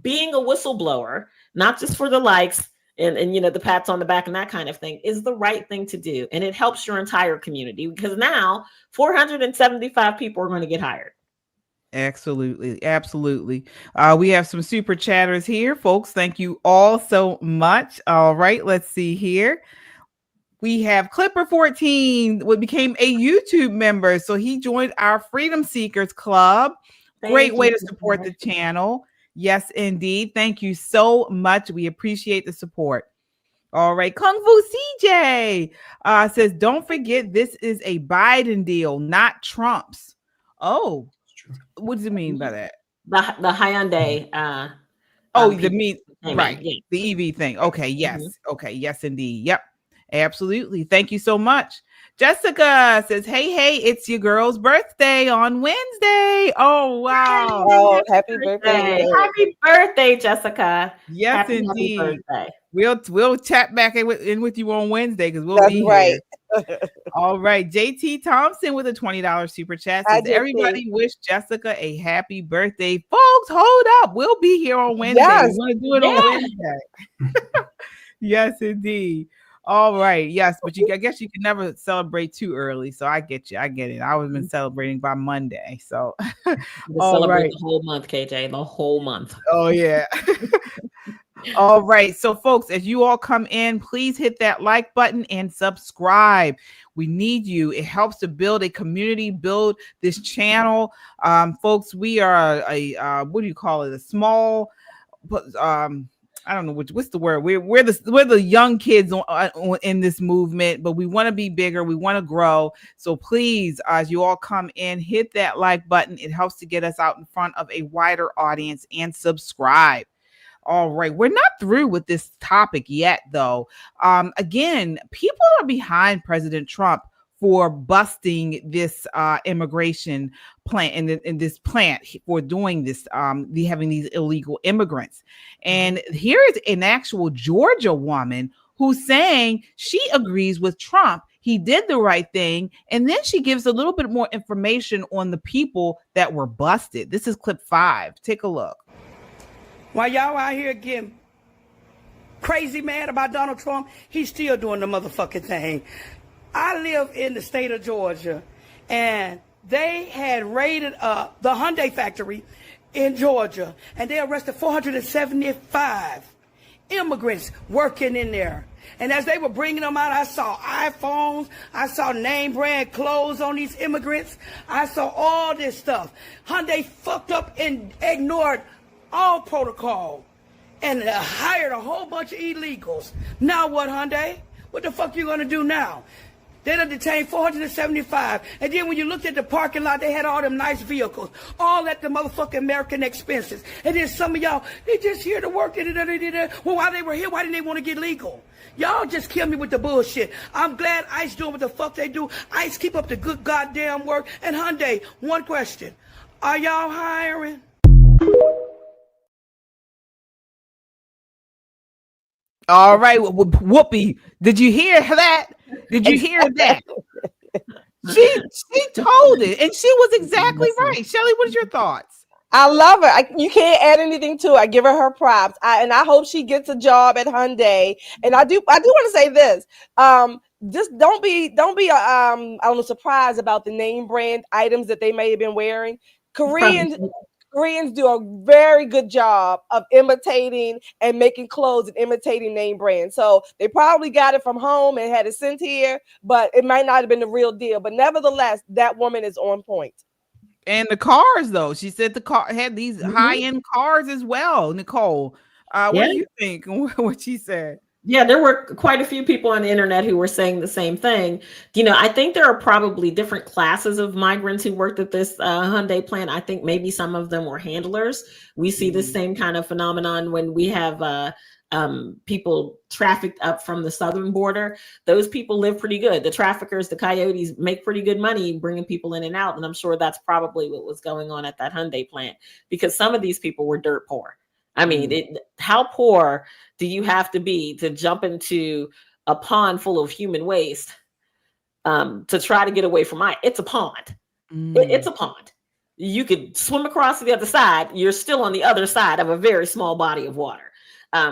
being a whistleblower, not just for the likes and you know, the pats on the back and that kind of thing, is the right thing to do. And it helps your entire community, because now 475 people are going to get hired. Absolutely. Absolutely. We have some super chatters here, folks. Thank you all so much. All right, let's see here. We have Clipper14, who became a YouTube member. So he joined our Freedom Seekers Club. Great way to support the channel. Yes, indeed. Thank you so much. We appreciate the support. All right. Kung Fu CJ says, don't forget, this is a Biden deal, not Trump's. Oh, what does it mean by that? The Hyundai. Right. Yeah. The EV thing. Okay. Yes. Okay. Yes, indeed. Yep. Absolutely. Thank you so much. Jessica says, hey, it's your girl's birthday on Wednesday. Oh, wow. Oh, happy birthday. Happy birthday, Jessica. Yes, indeed. Happy birthday. We'll chat back in with you on Wednesday, because we'll be right. Here. All right. JT Thompson with a $20 super chat says, everybody wish Jessica a happy birthday. Folks, hold up. We'll be here on Wednesday. Yes. We want to do it on Wednesday. Yes, indeed. All right. Yes, but I guess you can never celebrate too early. So I get you. I get it. I was been celebrating by Monday. So celebrate the whole month, KJ. The whole month. Oh, yeah. All right. So, folks, as you all come in, please hit that like button and subscribe. We need you. It helps to build a community, build this channel. Folks, we are what do you call it? A small I don't know what's the word. We're the young kids in this movement, but we want to be bigger. We want to grow. So please, as you all come in, hit that like button. It helps to get us out in front of a wider audience, and subscribe. All right, we're not through with this topic yet, though. Again, people are behind President Trump for busting this immigration plan in this plant for doing this, having these illegal immigrants. And here is an actual Georgia woman who's saying she agrees with Trump. He did the right thing. And then she gives a little bit more information on the people that were busted. This is clip 5. Take a look. While y'all out here getting crazy mad about Donald Trump, he's still doing the motherfucking thing. I live in the state of Georgia, and they had raided up the Hyundai factory in Georgia, and they arrested 475 immigrants working in there. And as they were bringing them out, I saw iPhones, I saw name brand clothes on these immigrants, I saw all this stuff. Hyundai fucked up and ignored all protocol and hired a whole bunch of illegals. Now what, Hyundai? What the fuck you gonna do now? They done detained 475. And then when you looked at the parking lot, they had all them nice vehicles, all at the motherfucking American expenses. And then some of y'all, they just here to work. Well, while they were here, why didn't they want to get legal? Y'all just kill me with the bullshit. I'm glad ICE doing what the fuck they do. ICE keep up the good goddamn work. And Hyundai, one question. Are y'all hiring? All right, Whoopi, did you hear that? Did you hear that? She told it, and she was exactly right. Shelly, what is your thoughts? I love her. You can't add anything to it. I give her props. And I hope she gets a job at Hyundai. And I do want to say this. Just don't be I don't know, surprised about the name brand items that they may have been wearing. Koreans do a very good job of imitating and making clothes and imitating name brands. So they probably got it from home and had it sent here, but it might not have been the real deal. But nevertheless, that woman is on point. And the cars, though, she said the car had these high-end cars as well. Nicole, what do you think? What she said? Yeah, there were quite a few people on the internet who were saying the same thing. You know, I think there are probably different classes of migrants who worked at this Hyundai plant. I think maybe some of them were handlers. We see the same kind of phenomenon when we have people trafficked up from the southern border. Those people live pretty good. The traffickers, the coyotes, make pretty good money bringing people in and out. And I'm sure that's probably what was going on at that Hyundai plant, because some of these people were dirt poor. I mean, how poor do you have to be to jump into a pond full of human waste to try to get away from it? It's a pond. It's a pond. You could swim across to the other side. You're still on the other side of a very small body of water.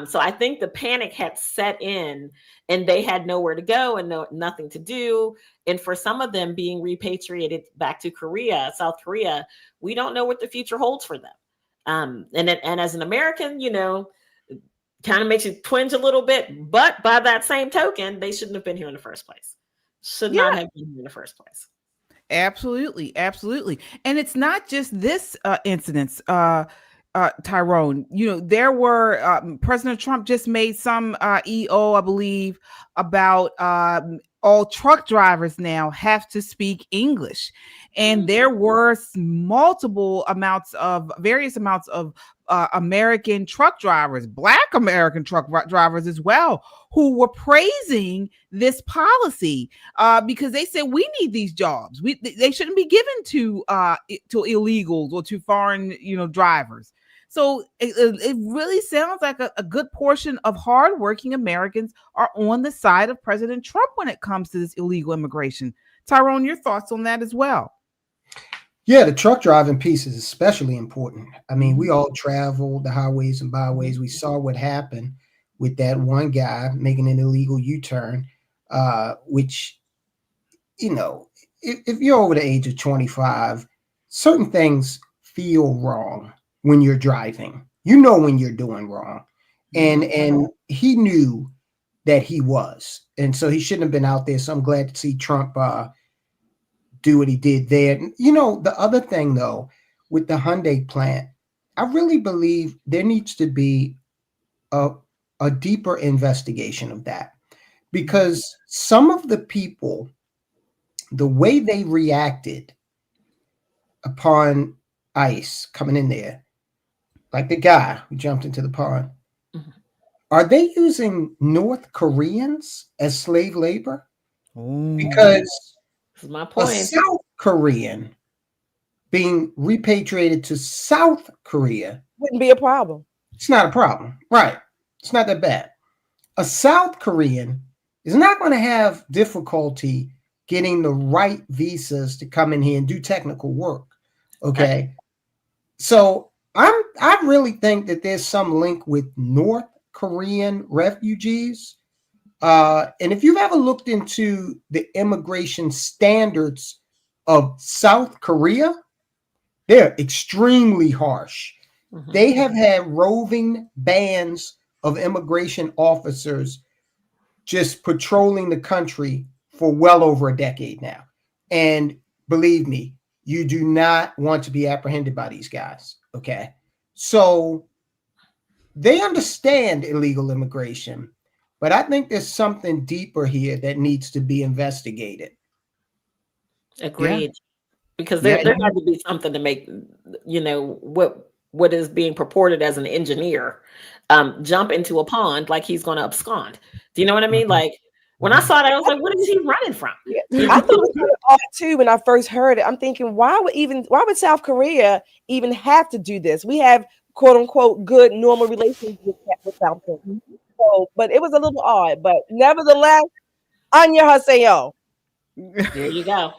So I think the panic had set in and they had nowhere to go and nothing to do. And for some of them being repatriated back to Korea, South Korea, we don't know what the future holds for them. And as an American, you know, kind of makes you twinge a little bit. But by that same token, they shouldn't have been here in the first place. Should not have been here in the first place. Absolutely. Absolutely. And it's not just this incident, Tyrone. You know, there were President Trump just made some EO, I believe, about all truck drivers now have to speak English. And there were various amounts of American truck drivers, Black American truck drivers as well, who were praising this policy because they said we need these jobs. They shouldn't be given to illegals or to foreign, drivers. So it really sounds like a good portion of hardworking Americans are on the side of President Trump when it comes to this illegal immigration. Tyrone, your thoughts on that as well? Yeah, the truck driving piece is especially important. I mean, we all travel the highways and byways. We saw what happened with that one guy making an illegal U-turn, which, if you're over the age of 25, certain things feel wrong when you're driving. You know when you're doing wrong. And he knew that he was. And so he shouldn't have been out there. So I'm glad to see Trump do what he did there. The other thing, though, with the Hyundai plant, I really believe there needs to be a deeper investigation of that, because some of the people, the way they reacted upon ICE coming in there, like the guy who jumped into the pond, are they using North Koreans as slave labor? Because this is my point. A South Korean being repatriated to South Korea wouldn't be a problem. It's not a problem, right? It's not that bad. A South Korean is not going to have difficulty getting the right visas to come in here and do technical work. Okay, so I really think that there's some link with North Korean refugees. And if you've ever looked into the immigration standards of South Korea, they're extremely harsh. They have had roving bands of immigration officers just patrolling the country for well over a decade now. And believe me, you do not want to be apprehended by these guys. Okay. So they understand illegal immigration, but I think there's something deeper here that needs to be investigated. Agreed. Yeah. Because there had to be something to make, what is being purported as an engineer jump into a pond like he's going to abscond. Do you know what I mean? Like, when I saw that, I was like, what is he running from? Yeah. I thought it was kind of odd too when I first heard it. I'm thinking, why would South Korea even have to do this? We have quote unquote good normal relations with South Korea. So, but it was a little odd. But nevertheless, annyeonghaseyo. There you go.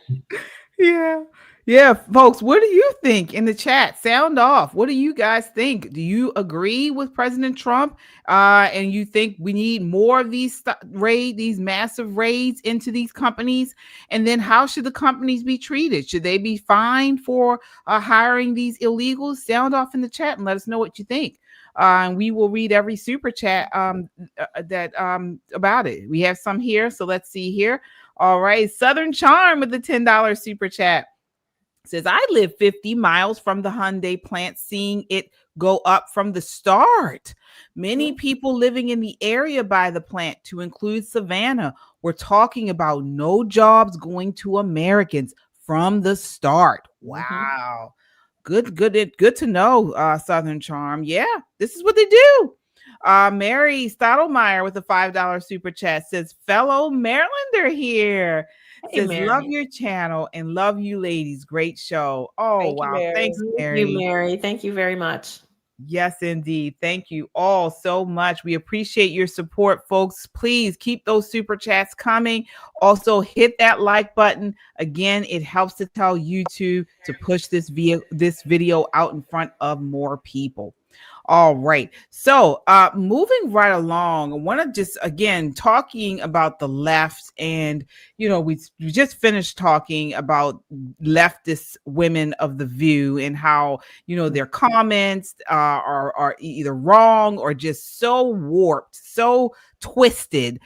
Yeah, folks, what do you think in the chat? Sound off. What do you guys think? Do you agree with President Trump? And you think we need more of these massive raids into these companies? And then how should the companies be treated? Should they be fined for hiring these illegals? Sound off in the chat and let us know what you think. And we will read every super chat about it. We have some here, so let's see here. All right, Southern Charm with the $10 super chat says, I live 50 miles from the Hyundai plant, seeing it go up from the start. Many people living in the area by the plant, to include Savannah, were talking about no jobs going to Americans from the start. Wow. Good to know, Southern Charm. Yeah, this is what they do. Mary Stottlemyre with a $5 super chat says, fellow Marylander here. Says, Mary, love your channel and love you ladies. Great show. Oh, wow. Thanks, Mary. Thank you, Mary. Thank you very much. Yes, indeed. Thank you all so much. We appreciate your support, folks. Please keep those super chats coming. Also, hit that like button. Again, it helps to tell YouTube to push this video out in front of more people. All right. So moving right along, I want to just, again, talking about the left. And, we just finished talking about leftist women of The View and how, their comments are either wrong or just so warped, so twisted.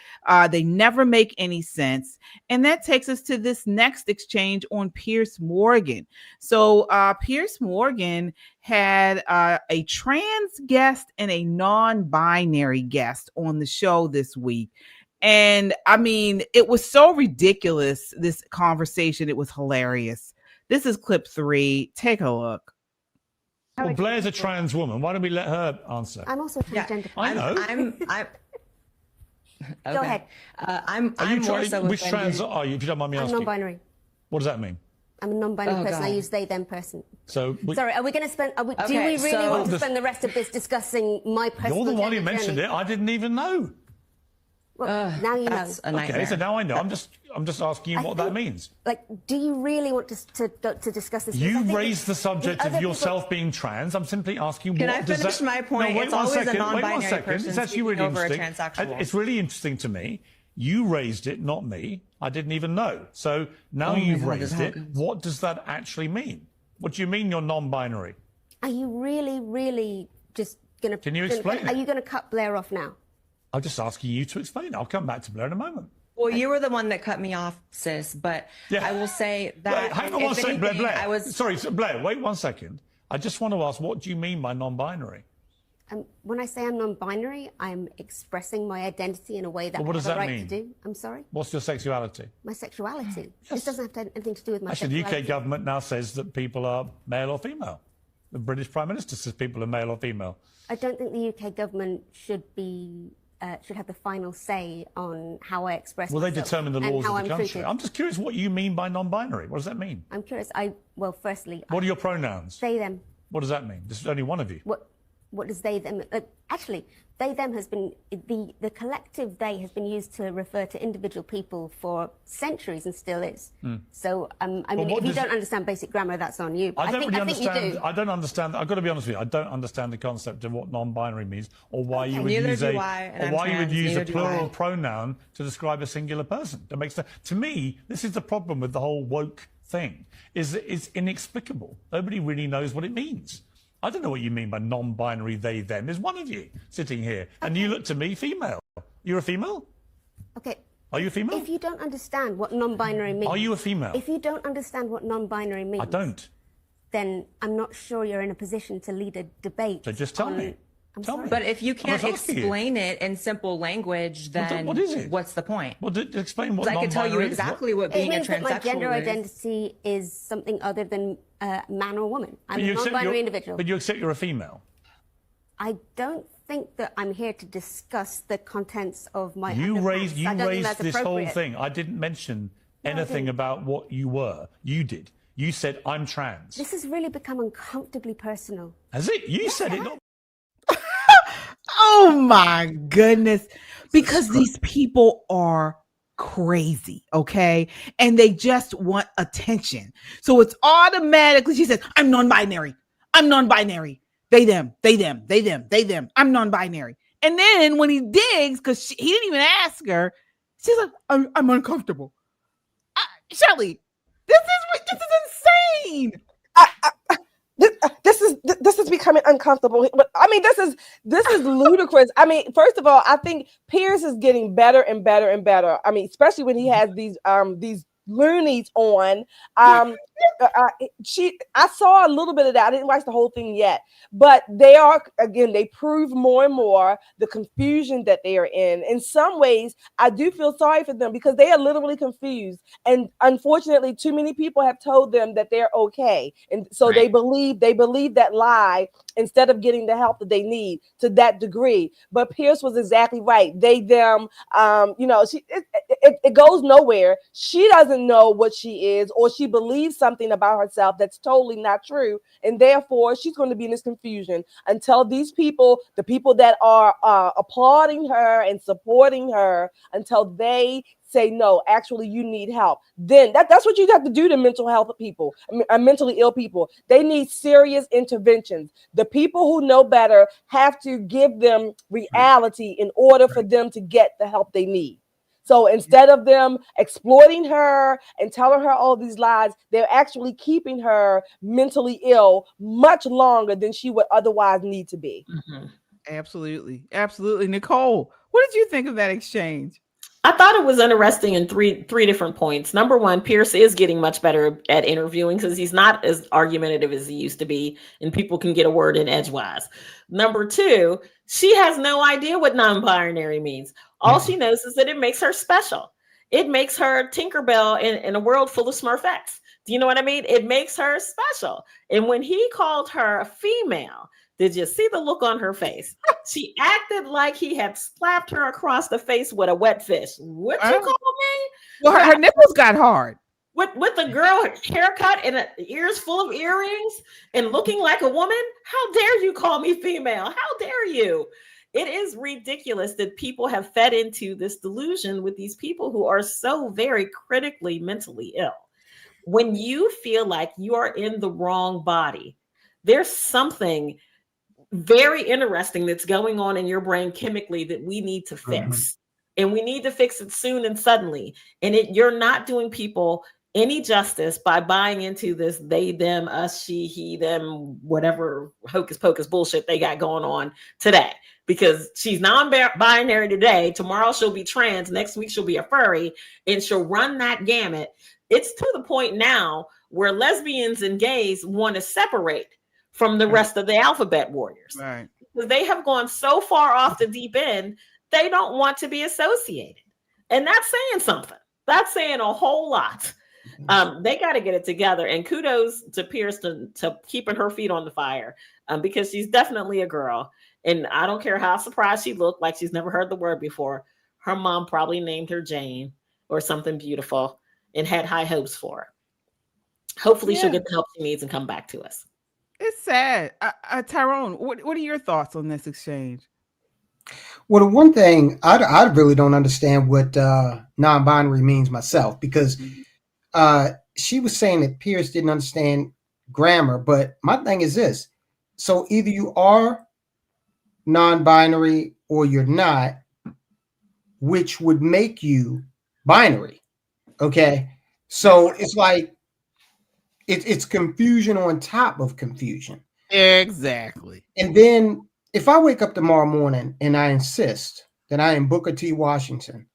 They never make any sense. And that takes us to this next exchange on Piers Morgan. So Piers Morgan had a trans guest and a non-binary guest on the show this week. And I mean, it was so ridiculous, this conversation. It was hilarious. This is clip 3. Take a look. Well, Blair's a trans woman. Why don't we let her answer? I'm also transgender. I know. I'm okay. Go ahead. I'm more so which trans are you, if you don't mind me asking? I'm non-binary. What does that mean? I'm a non-binary person. I use they, them person. So sorry, are we going to spend? Do we really want to spend the rest of this discussing my personal? You're the one who mentioned it. I didn't even know. Well, now you know. Okay, so now I know. I'm just asking you what that means. Like, do you really want to discuss this? You raised the subject of yourself being trans. I'm simply asking what does that... Can I finish my point? No, it's always a non-binary person it's actually really over interesting. A transsexual. It's really interesting to me. You raised it, not me. I didn't even know. So now you've raised it. What does that actually mean? What do you mean you're non-binary? Are you really, really just going to... Can you explain it? Are you going to cut Blair off now? I'm just asking you to explain. I'll come back to Blair in a moment. Well, you were the one that cut me off, sis. But I will say that... Hang on one second, Blair. Sorry, Blair, wait 1 second. I just want to ask, what do you mean by non-binary? When I say I'm non-binary, I'm expressing my identity in a way that I have a right to do. I'm sorry? What's your sexuality? My sexuality. This doesn't have to have anything to do with my sexuality. Actually, the UK government now says that people are male or female. The British Prime Minister says people are male or female. I don't think the UK government should have the final say on how I express myself. Well, they determine the laws of the country. Treated. I'm just curious what you mean by non-binary. What does that mean? I'm curious. Firstly... What are your pronouns? They, them. What does that mean? There's only one of you. What does they, them... actually, they, them has been... The collective they has been used to refer to individual people for centuries and still is. So, I mean, if you don't understand basic grammar, that's on you. I don't really understand. You do. I don't understand. I've got to be honest with you. I don't understand the concept of what non-binary means or why you would use a plural pronoun to describe a singular person. That makes sense. To me, this is the problem with the whole woke thing, is that it's inexplicable. Nobody really knows what it means. I don't know what you mean by non-binary they, them. There's one of you sitting here, and you look to me female. You're a female? Okay. Are you a female? If you don't understand what non-binary means... Are you a female? If you don't understand what non-binary means... I don't. Then I'm not sure you're in a position to lead a debate. So just tell me. Tell me. But if you can't explain it in simple language, then what is it? What's the point? Well, explain what I can tell you non-binary is. exactly what being a transsexual is. It means that my gender identity is something other than man or woman. I'm a non-binary individual. But you accept you're a female? I don't think that I'm here to discuss the contents of my You raised this whole appropriate. thing. I didn't mention anything about what you were. You did. You said, I'm trans. This has really become uncomfortably personal. Has it? You said it, not... Oh my goodness. Because these people are crazy, okay? And they just want attention. So it's automatically, she says, I'm non-binary. I'm non-binary. They, them, they, them, they, them, they, them. I'm non-binary. And then when he digs, because he didn't even ask her, she's like, I'm uncomfortable. Shelly, this is insane. This is becoming uncomfortable. But I mean, this is ludicrous. I mean, first of all, I think Pierce is getting better and better and better. I mean, especially when he has these loonies on. I saw a little bit of that. I didn't watch the whole thing yet, but they prove more and more the confusion that they are in. In some ways, I do feel sorry for them because they are literally confused. And unfortunately, too many people have told them that they're okay. And so they believe that lie instead of getting the help that they need to that degree. But Pierce was exactly right. They, them, it goes nowhere. She doesn't know what she is, or she believes something about herself that's totally not true, and therefore she's going to be in this confusion until these people, the people that are applauding her and supporting her, until they say, no, actually you need help. Then that's what you have to do to mental health people, mentally ill people. They need serious interventions. The people who know better have to give them reality in order for them to get the help they need. So instead of them exploiting her and telling her all these lies, they're actually keeping her mentally ill much longer than she would otherwise need to be. Mm-hmm. Absolutely. Absolutely. Nicole, what did you think of that exchange? I thought it was interesting in three different points. Number one, Pierce is getting much better at interviewing because he's not as argumentative as he used to be, and people can get a word in edgewise. Number two, she has no idea what non-binary means. All she knows is that it makes her special. It makes her Tinkerbell in a world full of Smurfettes. Do you know what I mean? It makes her special. And when he called her a female, did you see the look on her face? She acted like he had slapped her across the face with a wet fish. What you call me? Well, her nipples got hard. With the girl haircut and ears full of earrings and looking like a woman? How dare you call me female? How dare you? It is ridiculous that people have fed into this delusion with these people who are so very critically mentally ill. When you feel like you are in the wrong body, there's something very interesting that's going on in your brain chemically that we need to fix. And we need to fix it soon and suddenly. And you're not doing people any justice by buying into this they, them, us, she, he, them, whatever hocus pocus bullshit they got going on today. Because she's non-binary today, tomorrow she'll be trans, next week she'll be a furry, and she'll run that gamut. It's to the point now where lesbians and gays want to separate from the rest of the alphabet warriors. Right. Because they have gone so far off the deep end, they don't want to be associated. And that's saying something. That's saying a whole lot. They got to get it together. And kudos to Pierce to keeping her feet on the fire because she's definitely a girl. And I don't care how surprised she looked, like she's never heard the word before. Her mom probably named her Jane or something beautiful and had high hopes for her. Hopefully she'll get the help she needs and come back to us. It's sad. Tyrone, what are your thoughts on this exchange? Well, the one thing I really don't understand what non-binary means myself, because she was saying that Pierce didn't understand grammar. But my thing is this. So either you are non-binary or you're not, which would make you binary. Okay. So it's like, it's confusion on top of confusion. Exactly. And then if I wake up tomorrow morning and I insist that I am Booker T. Washington,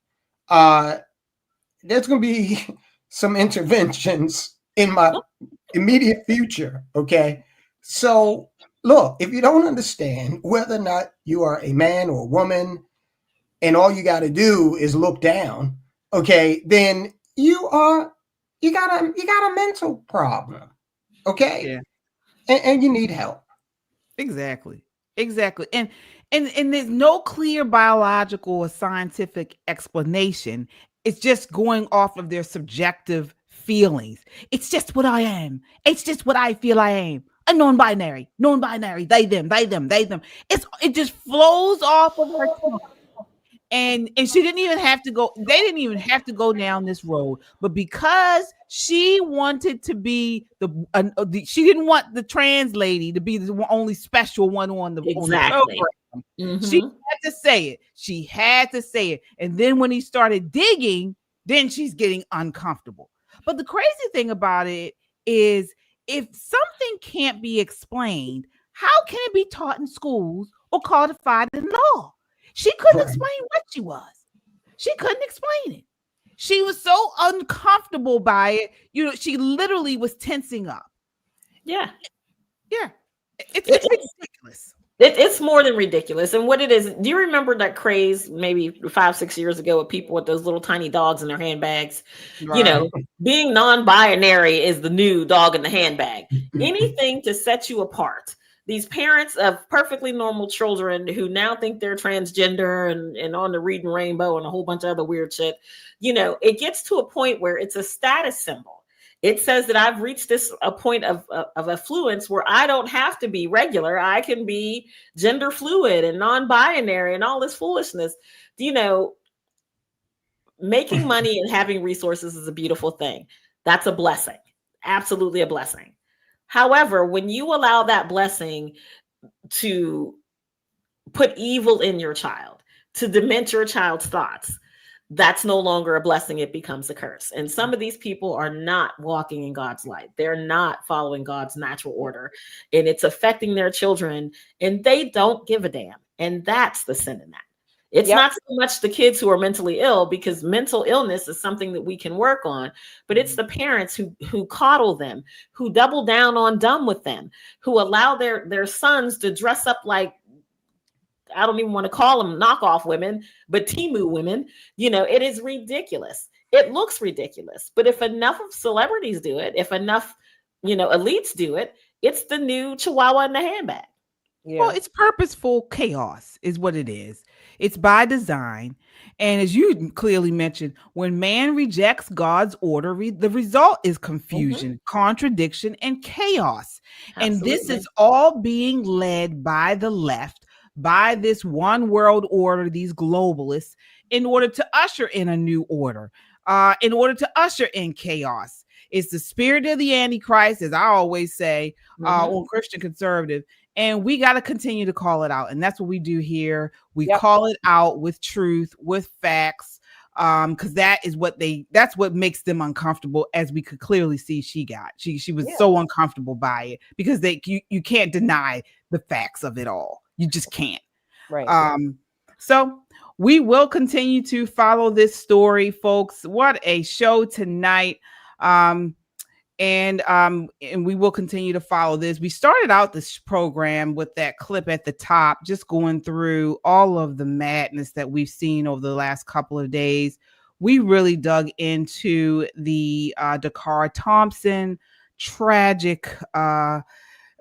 there's going to be some interventions in my immediate future. Okay. So look, if you don't understand whether or not you are a man or a woman, and all you got to do is look down, okay, then you got a mental problem. Okay. Yeah. And you need help. Exactly. And there's no clear biological or scientific explanation. It's just going off of their subjective feelings. It's just what I am. It's just what I feel I am. A non-binary, they, them. It just flows off of her tongue. And she didn't even have to go, they didn't even have to go down this road. But because she wanted to be she didn't want the trans lady to be the only special one on the program. She had to say it. She had to say it. And then when he started digging, then she's getting uncomfortable. But the crazy thing about it is, if something can't be explained, how can it be taught in schools or codified in law? She couldn't explain what she was. She couldn't explain it. She was so uncomfortable by it. You know, she literally was tensing up. Yeah. It's ridiculous. It's more than ridiculous. And what it is, do you remember that craze maybe 5-6 years ago with people with those little tiny dogs in their handbags? Right. You know, being non-binary is the new dog in the handbag. Anything to set you apart. These parents of perfectly normal children who now think they're transgender and on the Reading Rainbow and a whole bunch of other weird shit, you know, it gets to a point where it's a status symbol. It says that I've reached a point of affluence where I don't have to be regular. I can be gender fluid and non-binary and all this foolishness. You know, making money and having resources is a beautiful thing. That's a blessing. Absolutely a blessing. However, when you allow that blessing to put evil in your child, to dement your child's thoughts, that's no longer a blessing. It becomes a curse. And some of these people are not walking in God's light. They're not following God's natural order, and it's affecting their children, and they don't give a damn. And that's the sin in that. It's not so much the kids who are mentally ill, because mental illness is something that we can work on, but it's the parents who coddle them, who double down on dumb with them, who allow their sons to dress up like, I don't even want to call them knockoff women, but Temu women. You know, it is ridiculous. It looks ridiculous. But if enough of celebrities do it, if enough, you know, elites do it, it's the new Chihuahua in the handbag. Yeah. Well, it's purposeful chaos is what it is. It's by design. And as you clearly mentioned, when man rejects God's order, the result is confusion, contradiction, and chaos. Absolutely. And this is all being led by the left, by this one world order, these globalists, in order to usher in a new order, in order to usher in chaos. It's the spirit of the Antichrist, as I always say, on Christian Conservative. And we got to continue to call it out. And that's what we do here. We call it out with truth, with facts, because that's what makes them uncomfortable, as we could clearly see she was so uncomfortable by it, because you can't deny the facts of it all. You just can't. Right. So we will continue to follow this story, folks. What a show tonight. And we will continue to follow this. We started out this program with that clip at the top, just going through all of the madness that we've seen over the last couple of days. We really dug into the Dakar Thompson tragic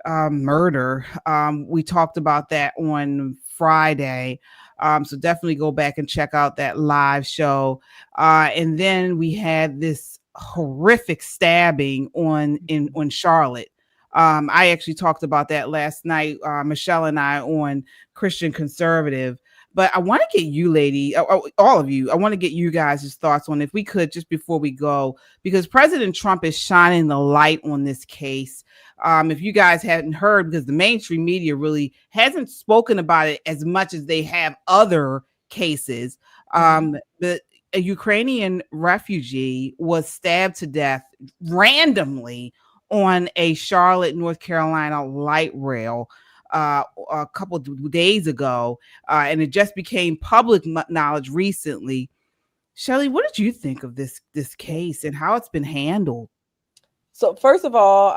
murder. We talked about that on Friday. So definitely go back and check out that live show. And then we had this horrific stabbing on Charlotte. I actually talked about that last night, Michelle and I, on Christian Conservative. But I want to get you, lady, all of you, I want to get you guys' thoughts on, if we could, just before we go, because President Trump is shining the light on this case. If you guys hadn't heard, because the mainstream media really hasn't spoken about it as much as they have other cases. A Ukrainian refugee was stabbed to death randomly on a Charlotte, North Carolina light rail a couple of days ago. And it just became public knowledge recently. Shelley, what did you think of this case and how it's been handled? So first of all,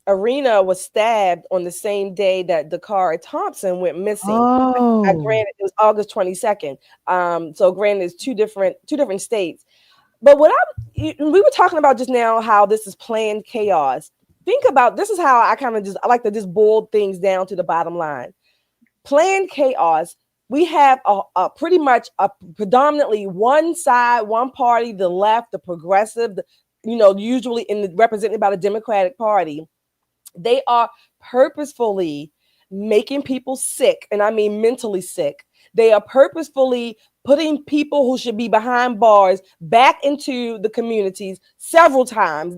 Iryna was stabbed on the same day that Dakara Thompson went missing. Oh. Granted, it was August 22nd. So granted, it's two different states. But we were talking about just now how this is planned chaos. Think about this is how I like to just boil things down to the bottom line. Planned chaos. We have a pretty much a predominantly one side, one party, the left, the progressive, usually represented by the Democratic Party. They are purposefully making people sick, and I mean mentally sick. They are purposefully putting people who should be behind bars back into the communities several times.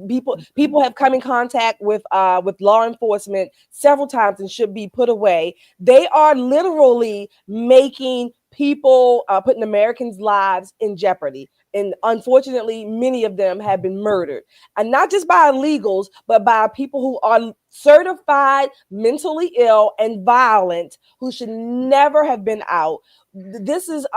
People have come in contact with law enforcement several times and should be put away. They are literally making people, putting Americans' lives in jeopardy. And unfortunately, many of them have been murdered. And not just by illegals, but by people who are certified mentally ill and violent, who should never have been out. This is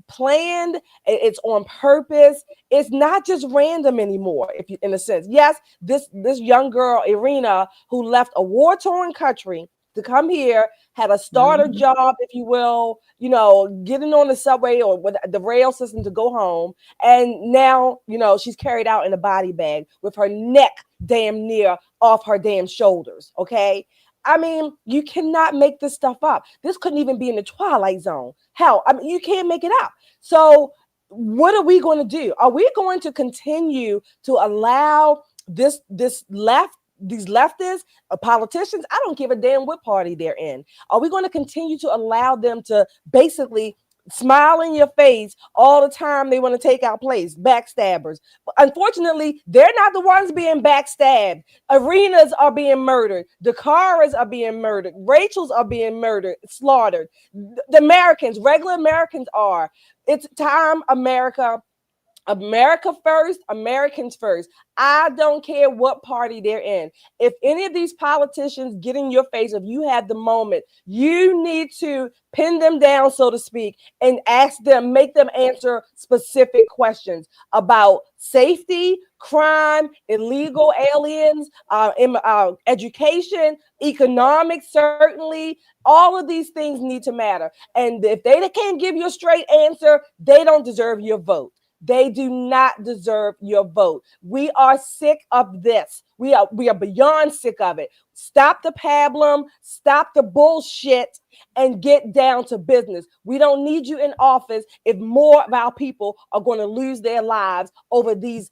planned. It's on purpose. It's not just random anymore. In a sense, yes, this young girl Iryna, who left a war-torn country to come here, had a starter job, if you will, getting on the subway or with the rail system to go home. And now, she's carried out in a body bag with her neck damn near off her damn shoulders. Okay. I mean, you cannot make this stuff up. This couldn't even be in the Twilight Zone. Hell, I mean, you can't make it up. So what are we going to do? Are we going to continue to allow these leftists, politicians, I don't give a damn what party they're in. Are we going to continue to allow them to basically smile in your face all the time they want to take our place? Backstabbers. Unfortunately, they're not the ones being backstabbed. Irynas are being murdered. Dakaras are being murdered. Rachels are being murdered, slaughtered. The Americans, regular Americans are. It's time, America. America first, Americans first. I don't care what party they're in. If any of these politicians get in your face, if you have the moment, you need to pin them down, so to speak, and make them answer specific questions about safety, crime, illegal aliens, education, economics, certainly. All of these things need to matter. And if they can't give you a straight answer, they don't deserve your vote. They do not deserve your vote. We are sick of this. We are beyond sick of it. Stop the pablum, stop the bullshit, and get down to business. We don't need you in office if more of our people are going to lose their lives over these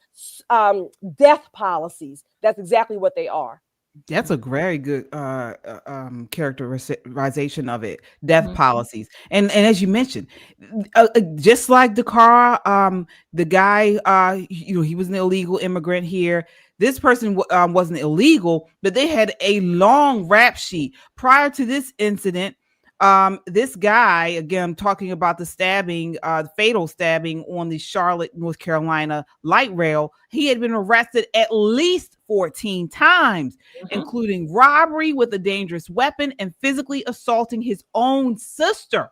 death policies. That's exactly what they are. That's a very good characterization of it. Death policies, and as you mentioned, just like Dakara, the guy, he was an illegal immigrant here. This person wasn't illegal, but they had a long rap sheet prior to this incident. This guy, again, talking about the stabbing, fatal stabbing on the Charlotte, North Carolina light rail, he had been arrested at least 14 times, including robbery with a dangerous weapon and physically assaulting his own sister.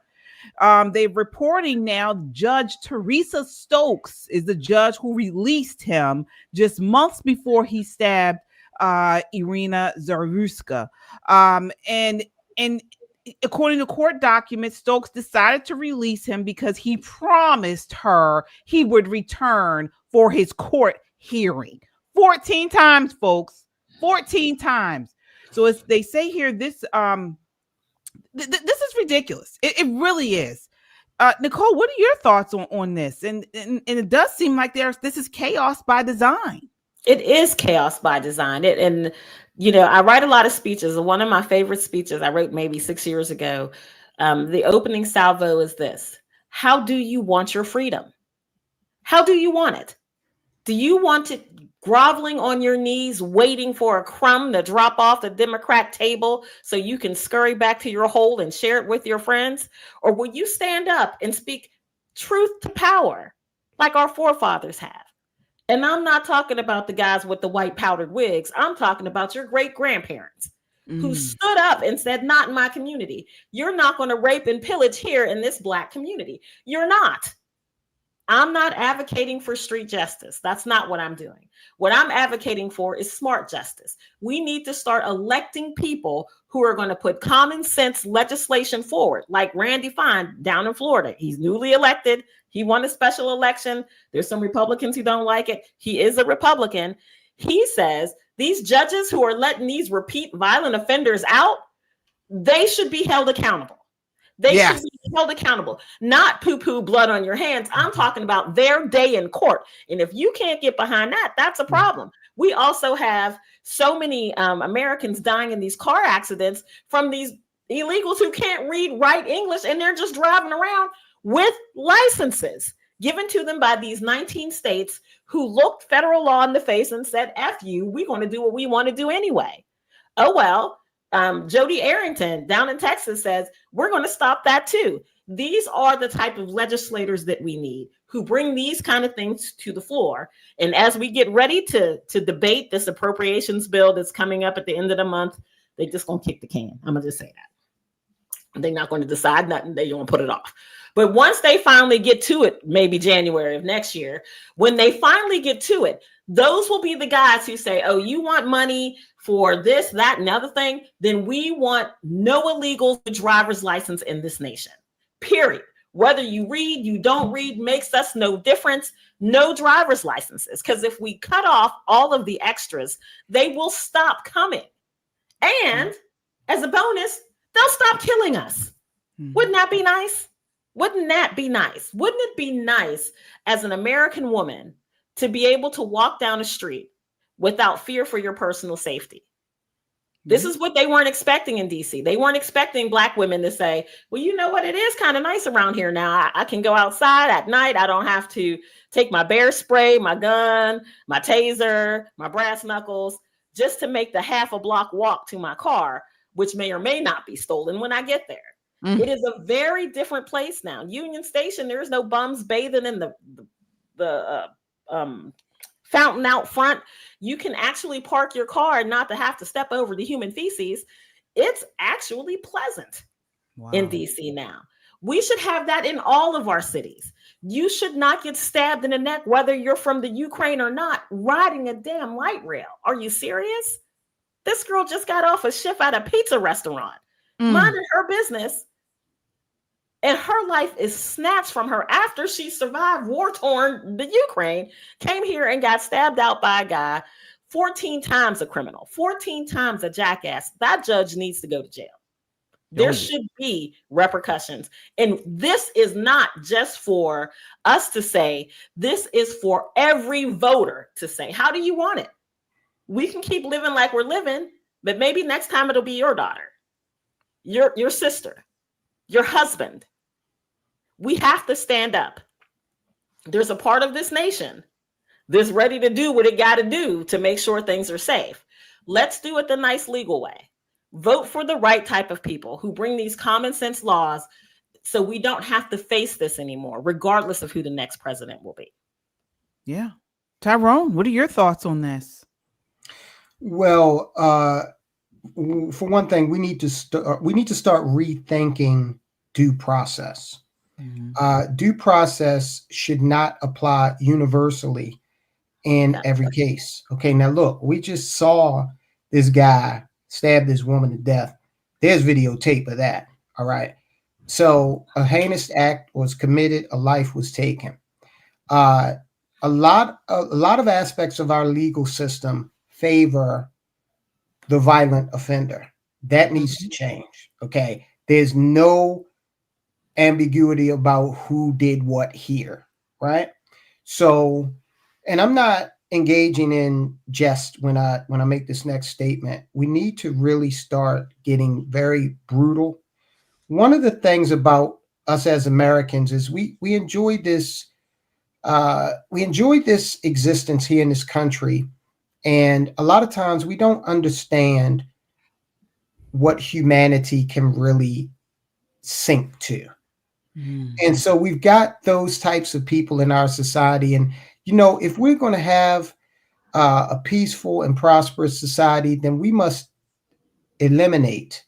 They're reporting now Judge Teresa Stokes is the judge who released him just months before he stabbed Iryna Zarutska. And according to court documents, Stokes decided to release him because he promised her he would return for his court hearing. 14 times, folks. 14 times. So as they say here, this is ridiculous. It really is. Nicole, what are your thoughts on this? And it does seem like this is chaos by design. It is chaos by design. I write a lot of speeches. One of my favorite speeches I wrote maybe 6 years ago, the opening salvo is this: how do you want your freedom? How do you want it? Do you want it groveling on your knees, waiting for a crumb to drop off the Democrat table so you can scurry back to your hole and share it with your friends? Or will you stand up and speak truth to power like our forefathers have? And I'm not talking about the guys with the white powdered wigs. I'm talking about your great grandparents who stood up and said, not in my community. You're not going to rape and pillage here in this Black community. You're not. I'm not advocating for street justice. That's not what I'm doing. What I'm advocating for is smart justice. We need to start electing people who are going to put common sense legislation forward, like Randy Fine down in Florida. He's newly elected. He won a special election. There's some Republicans who don't like it. He is a Republican. He says these judges who are letting these repeat violent offenders out, they should be held accountable. They should be held accountable, not poo-poo blood on your hands. I'm talking about their day in court. And if you can't get behind that, that's a problem. We also have so many Americans dying in these car accidents from these illegals who can't read, write English, and they're just driving around with licenses given to them by these 19 states who looked federal law in the face and said, F you, we're going to do what we want to do anyway. Oh, well. Jody Arrington down in Texas says, we're going to stop that too. These are the type of legislators that we need who bring these kind of things to the floor. And as we get ready to debate this appropriations bill that's coming up at the end of the month, they just going to kick the can. I'm going to just say that. They're not going to decide nothing. They're going to put it off. But once they finally get to it, maybe January of next year, when they finally get to it, those will be the guys who say, oh, you want money for this, that, and other thing, then we want no illegals with driver's license in this nation, period. Whether you read, you don't read, makes us no difference. No driver's licenses. Because if we cut off all of the extras, they will stop coming. And as a bonus, they'll stop killing us. Wouldn't that be nice? Wouldn't that be nice? Wouldn't it be nice as an American woman to be able to walk down the street without fear for your personal safety? This is what they weren't expecting in DC. They weren't expecting Black women to say, well, you know what? It is kind of nice around here now. I can go outside at night. I don't have to take my bear spray, my gun, my taser, my brass knuckles, just to make the half a block walk to my car, which may or may not be stolen when I get there. It is a very different place now. Union Station, there's no bums bathing in the fountain out front. You can actually park your car and not to have to step over the human feces. It's actually pleasant in DC now. We should have that in all of our cities. You should not get stabbed in the neck, whether you're from the Ukraine or not, riding a damn light rail. Are you serious? This girl just got off a shift at a pizza restaurant, minding her business. And her life is snatched from her after she survived war-torn the Ukraine, came here and got stabbed out by a guy, 14 times a criminal, 14 times a jackass. That judge needs to go to jail. There should be repercussions. And this is not just for us to say, this is for every voter to say, how do you want it? We can keep living like we're living, but maybe next time it'll be your daughter, your sister, your husband. We have to stand up. There's a part of this nation that's ready to do what it got to do to make sure things are safe. Let's do it the nice legal way. Vote for the right type of people who bring these common sense laws so we don't have to face this anymore, regardless of who the next president will be. Yeah. Tyrone, what are your thoughts on this? Well, for one thing, we need to start rethinking due process. Due process should not apply universally in every case. Okay, now look, we just saw this guy stab this woman to death. There's videotape of that. All right. So a heinous act was committed, a life was taken. A lot of aspects of our legal system favor the violent offender. That needs to change. Okay. There's no ambiguity about who did what here, right? So, and I'm not engaging in jest when I make this next statement. We need to really start getting very brutal. One of the things about us as Americans is we enjoy this existence here in this country, and a lot of times we don't understand what humanity can really sink to. And so we've got those types of people in our society. And, you know, if we're going to have a peaceful and prosperous society, then we must eliminate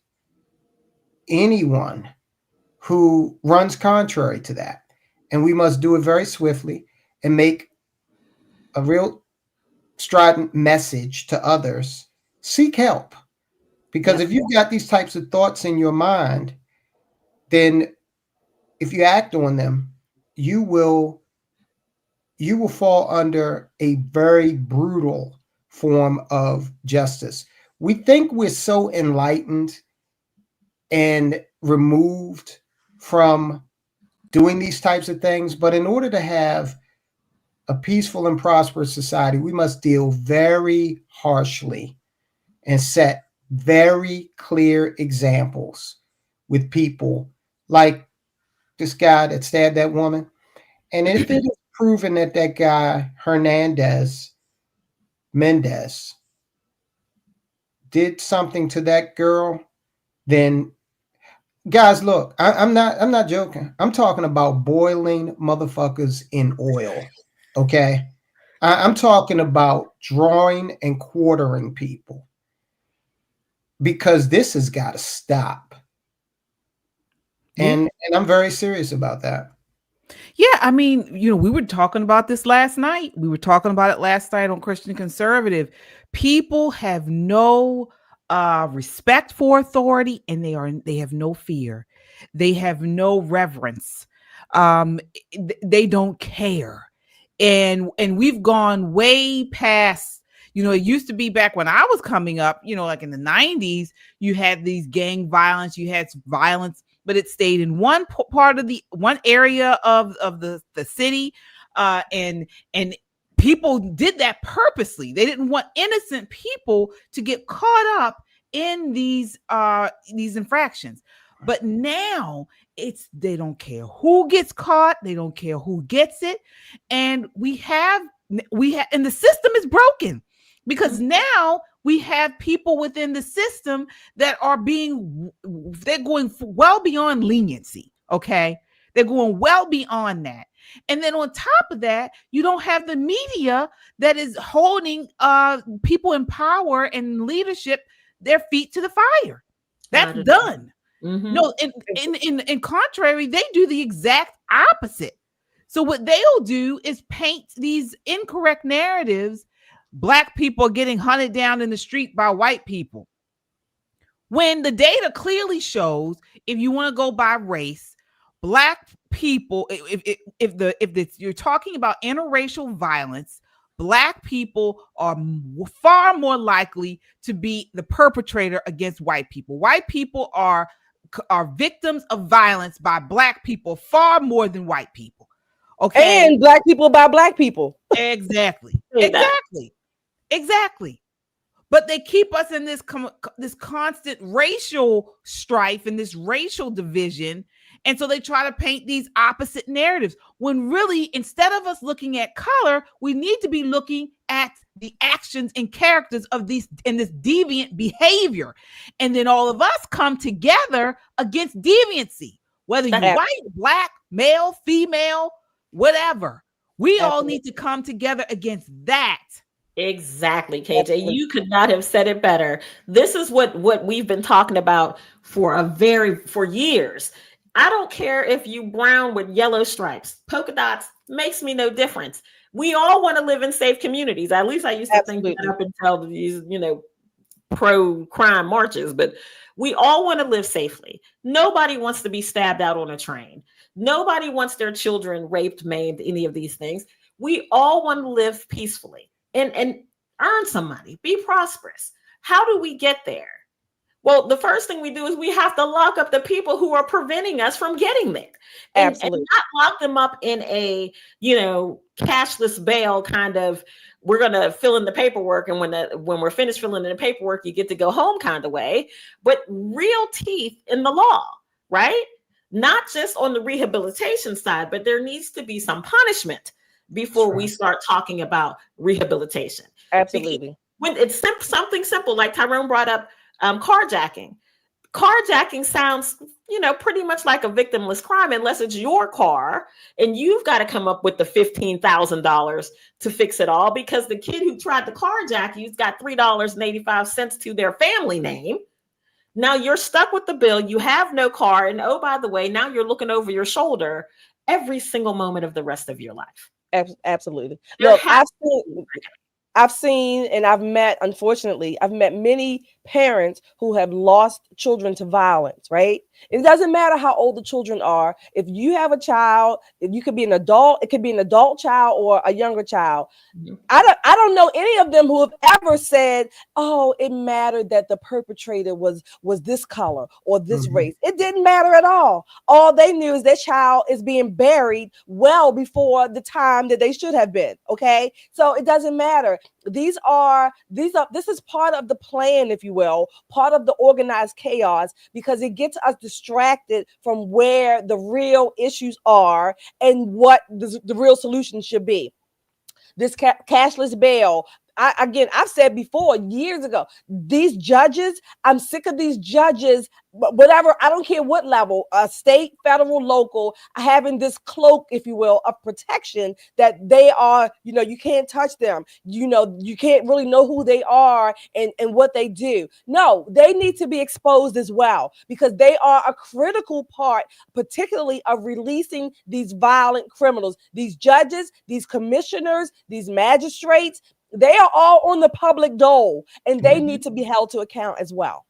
anyone who runs contrary to that. and we must do it very swiftly and make a real strident message to others. Seek help. Because if you've got these types of thoughts in your mind, then if you act on them, you will fall under a very brutal form of justice. We think we're so enlightened and removed from doing these types of things, but in order to have a peaceful and prosperous society, we must deal very harshly and set very clear examples with people like this guy that stabbed that woman. And if it is proven that that guy, Mendez, did something to that girl, then guys, look, I'm not joking. I'm talking about boiling motherfuckers in oil. Okay. I'm talking about drawing and quartering people, because this has got to stop. And I'm very serious about that. Yeah, I mean, we were talking about this last night. We were talking about it last night on Christian Conservative. People have no respect for authority, and they have no fear. They have no reverence. They don't care. And we've gone way past, it used to be back when I was coming up, like in the 90s, you had these gang violence, you had violence, but it stayed in one part of one area of the city. And people did that purposely. They didn't want innocent people to get caught up in these infractions. But now they don't care who gets caught. They don't care who gets it. And and the system is broken, because now we have people within the system that are they're going well beyond leniency. Okay. They're going well beyond that. And then on top of that, you don't have the media that is holding people in power and leadership, their feet to the fire. That's done. Mm-hmm. No, in contrary, they do the exact opposite. So what they'll do is paint these incorrect narratives. Black people are getting hunted down in the street by white people, when the data clearly shows, if you want to go by race, Black people, if you're talking about interracial violence, Black people are far more likely to be the perpetrator against white people. White people are victims of violence by Black people far more than white people. Okay. And Black people by Black people. Exactly. Exactly. But they keep us in this constant racial strife and this racial division. And so they try to paint these opposite narratives, when really, instead of us looking at color, we need to be looking at the actions and characters of this deviant behavior. And then all of us come together against deviancy, whether you're white, Black, male, female, whatever. We all need to come together against that. Exactly, KJ. You could not have said it better. This is what we've been talking about for years. I don't care if you brown with yellow stripes, polka dots, makes me no difference. We all want to live in safe communities. At least I used to think that up until these, pro-crime marches, but we all want to live safely. Nobody wants to be stabbed out on a train. Nobody wants their children raped, maimed, any of these things. We all want to live peacefully and earn some money, be prosperous. How do we get there? Well, the first thing we do is we have to lock up the people who are preventing us from getting there. And not lock them up in a, cashless bail kind of, we're going to fill in the paperwork. And when we're finished filling in the paperwork, you get to go home kind of way, but real teeth in the law, right? Not just on the rehabilitation side, but there needs to be some punishment before we start talking about rehabilitation. Absolutely. When it's something simple, like Tyrone brought up, carjacking. Carjacking sounds, pretty much like a victimless crime, unless it's your car and you've got to come up with the $15,000 to fix it all, because the kid who tried to carjack you's got $3.85 to their family name. Now you're stuck with the bill. You have no car. And oh, by the way, now you're looking over your shoulder every single moment of the rest of your life. Absolutely. Look, I've seen and I've met, unfortunately, I've met many parents who have lost children to violence, right? It doesn't matter how old the children are. If you have a child, if you could be an adult, it could be an adult child or a younger child. I don't know any of them who have ever said, oh, it mattered that the perpetrator was this color or this race. It didn't matter at all. All they knew is their child is being buried well before the time that they should have been. Okay. So it doesn't matter. This is part of the plan, if you will, part of the organized chaos, because it gets us distracted from where the real issues are and what the real solution should be. This cashless bail. I've said before, years ago, these judges, I'm sick of these judges, whatever, I don't care what level, state, federal, local, having this cloak, if you will, of protection that they are, you can't touch them. You can't really know who they are and what they do. No, they need to be exposed as well, because they are a critical part, particularly of releasing these violent criminals, these judges, these commissioners, these magistrates. They are all on the public dole, and they need to be held to account as well.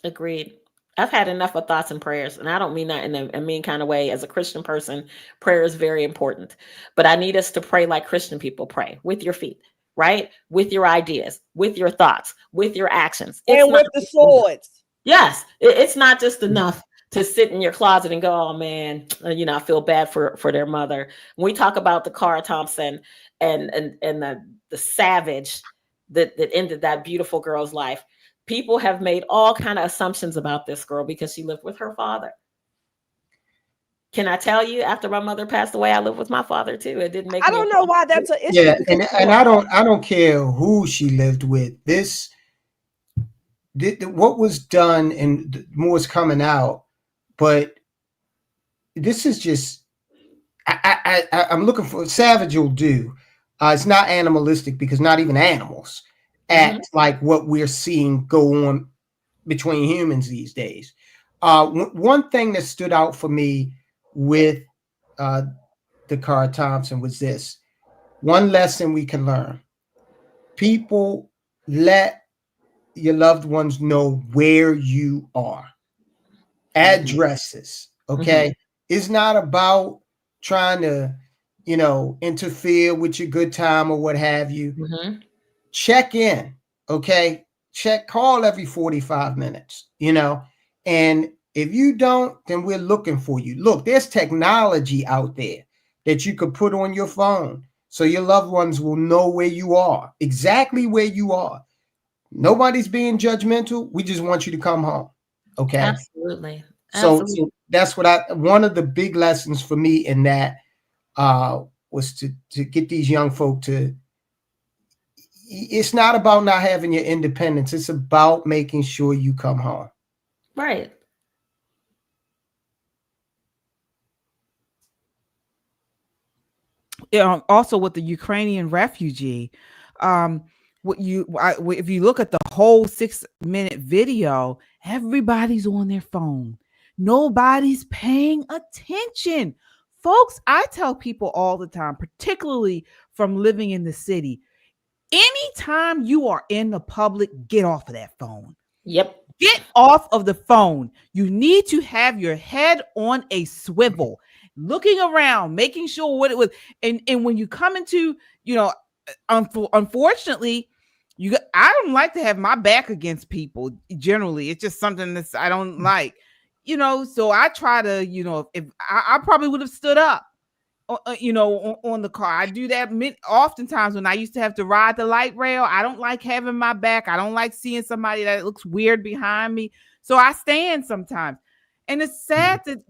Agreed. I've had enough of thoughts and prayers, and I don't mean that in a mean kind of way. As a Christian person, prayer is very important, but I need us to pray like Christian people pray, with your feet, right? With your ideas, with your thoughts, with your actions. And with the swords. Yes. It's not just enough to sit in your closet and go, oh man, I feel bad for their mother. When we talk about the Cara Thompson and the savage that ended that beautiful girl's life, people have made all kind of assumptions about this girl because she lived with her father. Can I tell you, after my mother passed away, I lived with my father too. It didn't make. I don't know why that's an issue. Yeah, and I don't care who she lived with. What was done and more is coming out, but this is just. I'm looking for savage will do. It's not animalistic because not even animals act like what we're seeing go on between humans these days. One thing that stood out for me with the Cara Thompson was this. One lesson we can learn. People, let your loved ones know where you are. Addresses, okay? It's not about trying to, interfere with your good time or what have you. Check in, okay? Call every 45 minutes, and if you don't, then we're looking for you. Look, there's technology out there that you could put on your phone so your loved ones will know where you are, exactly where you are. Nobody's being judgmental. We just want you to come home, okay? Absolutely. So that's one of the big lessons for me in that was to get these young folk to, it's not about not having your independence. It's about making sure you come home. Right. Also with the Ukrainian refugee, if you look at the whole 6-minute video, everybody's on their phone. Nobody's paying attention. Folks, I tell people all the time, particularly from living in the city, anytime you are in the public, get off of that phone. Yep. Get off of the phone. You need to have your head on a swivel, looking around, making sure what it was. And when you come into, unfortunately, I don't like to have my back against people. Generally, it's just something that I don't like. So I try to, if I probably would have stood up, on the car. I do that oftentimes when I used to have to ride the light rail. I don't like having my back. I don't like seeing somebody that looks weird behind me. So I stand sometimes. And it's sad that,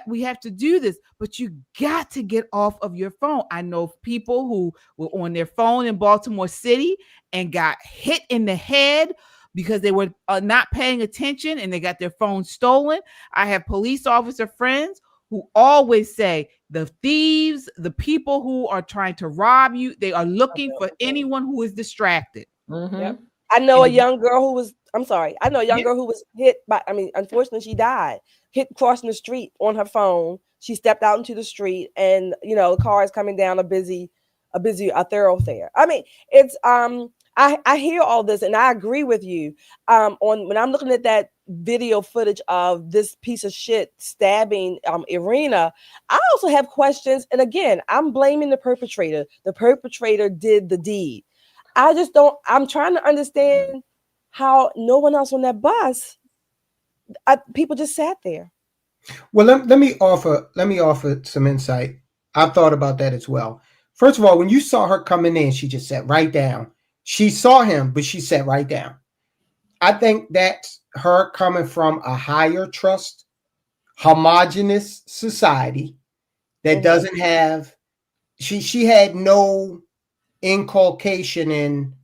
we have to do this, but you got to get off of your phone. I know people who were on their phone in Baltimore City and got hit in the head because they were not paying attention and they got their phone stolen. I have police officer friends who always say the thieves, the people who are trying to rob you, they are looking for anyone who is distracted. Yep. I know a young girl who was, girl who was hit by, unfortunately she died, hit crossing the street on her phone, She stepped out into the street, and the car is coming down a busy thoroughfare. I mean, it's I hear all this, and I agree with you. When I'm looking at that video footage of this piece of shit stabbing Iryna, I also have questions. And again, I'm blaming the perpetrator. The perpetrator did the deed. I'm trying to understand how no one else on that bus, people just sat there. Well, let me offer some insight. I've thought about that as well. First of all, when you saw her coming in, she just sat right down. She saw him, but she sat right down. I think that's her coming from a higher trust, homogenous society that doesn't have, she had no inculcation in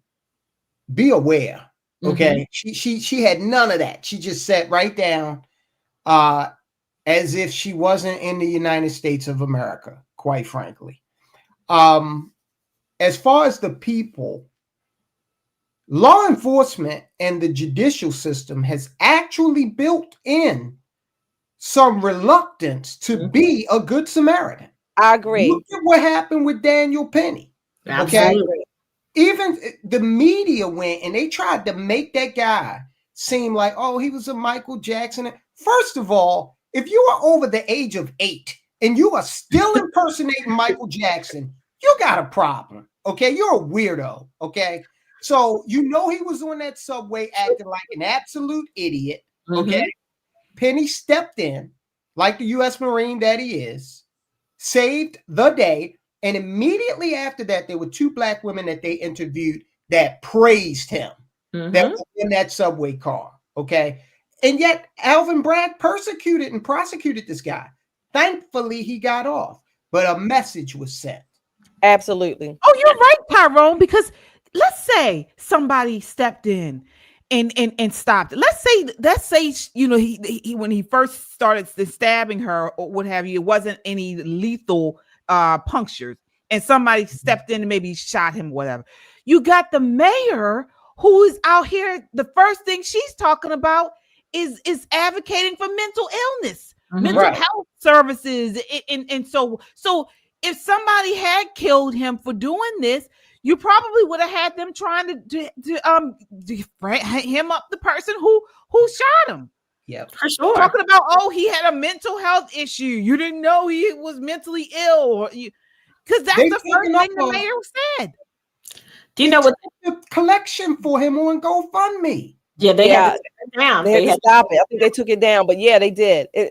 be aware. Okay. She had none of that. She just sat right down as if she wasn't in the United States of America, quite frankly. As far as the people, law enforcement and the judicial system has actually built in some reluctance to be a good Samaritan. I agree. Look at what happened with Daniel Penny. Absolutely. Okay. Even the media went and they tried to make that guy seem like, oh, he was a Michael Jackson. First of all, if you are over the age of 8 and you are still impersonating Michael Jackson, you got a problem. Okay. You're a weirdo. Okay. So, he was on that subway acting like an absolute idiot. Okay. Penny stepped in like the U.S. Marine that he is, saved the day. And immediately after that, there were 2 black women that they interviewed that praised him that were in that subway car. Okay. And yet Alvin Bragg persecuted and prosecuted this guy. Thankfully, he got off, but a message was sent. Absolutely. Oh, you're right, Tyrone, because let's say somebody stepped in and stopped it. Let's say he when he first started stabbing her or what have you, it wasn't any lethal punctures, and somebody stepped in and maybe shot him, whatever. You got the mayor who is out here. The first thing she's talking about is advocating for mental illness, mental health services, and so if somebody had killed him for doing this, you probably would have had them trying to him up the person who shot him. Yeah, for sure. Talking about, oh, he had a mental health issue. You didn't know he was mentally ill, because that's the first thing the mayor said. Do you know what the collection for him on GoFundMe? Yeah, they had to take it down. They had to stop it. I think they took it down, but yeah, they did. It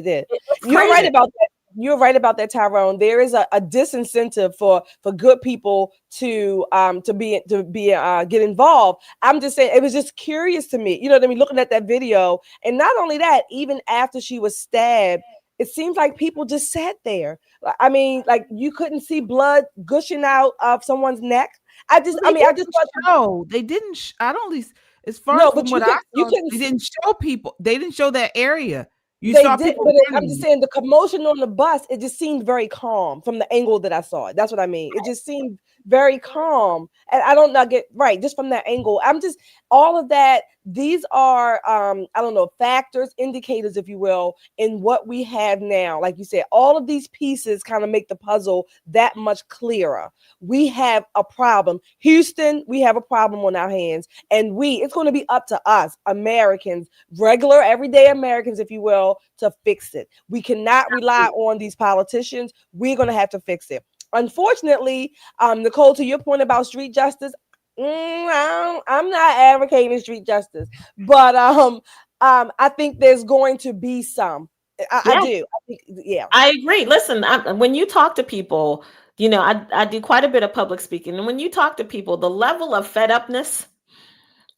did. You're right about that. You're right about that, Tyrone. There is a disincentive for good people to get involved. I'm just saying, it was just curious to me. You know what I mean? Looking at that video, and not only that, even after she was stabbed, it seems like people just sat there. I mean, like you couldn't see blood gushing out of someone's neck. I just thought, no, they didn't. I don't least as far no, as but what I saw, they didn't show people. They didn't show that area. You saw people, but I'm just saying the commotion on the bus, it just seemed very calm from the angle that I saw it. That's what I mean. It just seemed very calm. And I don't know, get right just from that angle. I'm just all of that. These are I don't know, factors, indicators, if you will, in what we have now. Like you said, all of these pieces kind of make the puzzle that much clearer. We have a problem. Houston, we have a problem on our hands, and it's going to be up to us, Americans, regular everyday Americans, if you will, to fix it. We cannot rely on these politicians. We're going to have to fix it. Unfortunately, Nicole, to your point about street justice, I'm not advocating street justice, but I think there's going to be some. I do. I think, yeah, I agree. Listen, when you talk to people, I do quite a bit of public speaking, and when you talk to people, the level of fed upness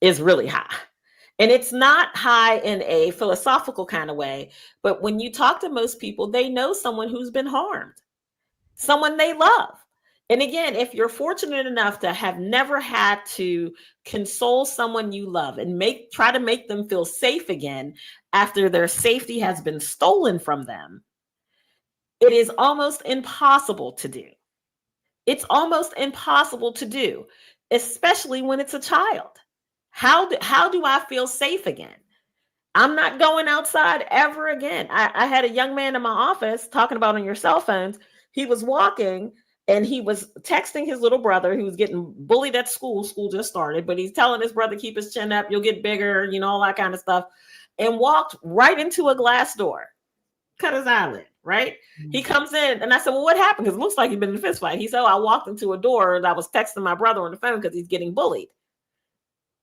is really high. And it's not high in a philosophical kind of way, but when you talk to most people, they know someone who's been harmed, someone they love. And again, if you're fortunate enough to have never had to console someone you love and try to make them feel safe again after their safety has been stolen from them, it is almost impossible to do. It's almost impossible to do, especially when it's a child. How do I feel safe again? I'm not going outside ever again. I had a young man in my office talking about on your cell phones. He was walking and he was texting his little brother who was getting bullied at school. School just started, but he's telling his brother, keep his chin up, you'll get bigger, all that kind of stuff, and walked right into a glass door, cut his eyelid, right? He comes in and I said, well, what happened? Because it looks like he'd been in a fist fight. He said, I walked into a door and I was texting my brother on the phone because he's getting bullied.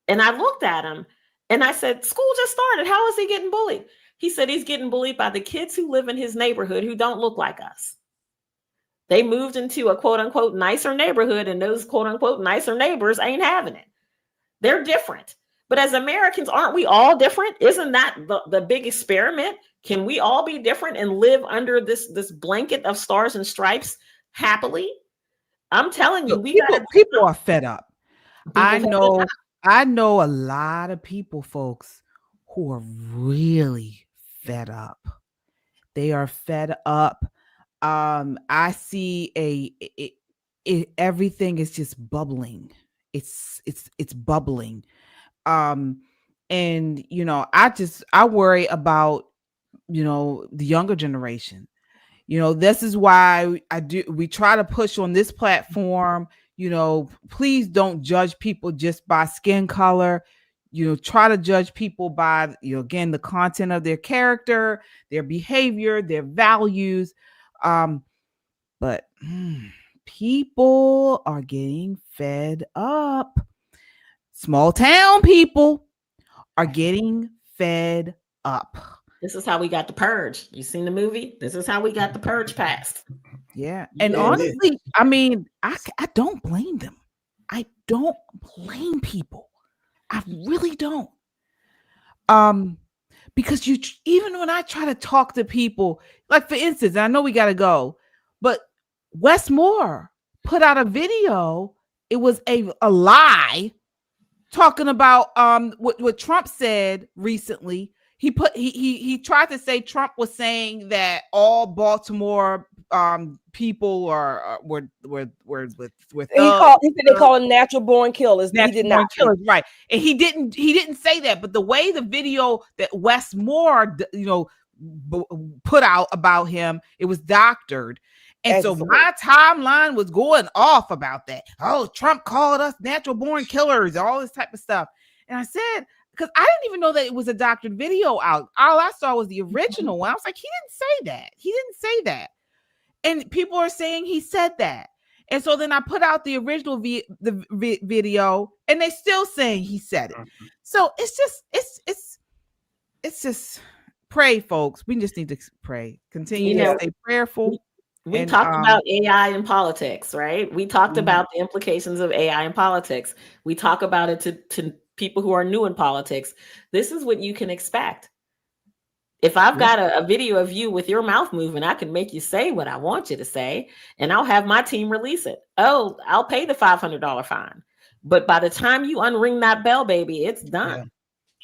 And I looked at him and I said, school just started. How is he getting bullied? He said he's getting bullied by the kids who live in his neighborhood who don't look like us. They moved into a quote unquote nicer neighborhood and those quote unquote nicer neighbors ain't having it. They're different. But as Americans, aren't we all different? Isn't that the big experiment? Can we all be different and live under this blanket of stars and stripes happily? I'm telling you, people are fed up. I know a lot of people, folks, who are really fed up. They are fed up. I see everything is just bubbling. It's bubbling. And I worry about, the younger generation. This is why we try to push on this platform, please don't judge people just by skin color. Try to judge people by, again, the content of their character, their behavior, their values. But people are getting fed up. Small town people are getting fed up. This is how we got the purge. You seen the movie? This is how we got the purge passed. Yeah. And honestly, I mean, I don't blame them. I don't blame people. I really don't. Because even when I try to talk to people, like for instance, I know we got to go, but Wes Moore put out a video. It was a lie talking about what Trump said recently. He tried to say Trump was saying that all Baltimore people were with he said they call them natural born killers. He did not killers, right? And he didn't say that. But the way the video that Wes Moore put out about him, it was doctored. And so my timeline was going off about that. Oh, Trump called us natural born killers, all this type of stuff. And I said, because I didn't even know that it was a doctored video out. All I saw was the original one. I was like, he didn't say that. He didn't say that. And people are saying he said that. And so then I put out the original video and they still saying he said it. So it's just pray, folks. We just need to pray. Continue to stay prayerful. We talked about AI in politics, right? We talked about the implications of AI in politics. We talk about it to people who are new in politics. This is what you can expect. If I've got a video of you with your mouth moving, I can make you say what I want you to say, and I'll have my team release it. Oh, I'll pay the $500 fine. But by the time you unring that bell, baby, it's done. Yeah.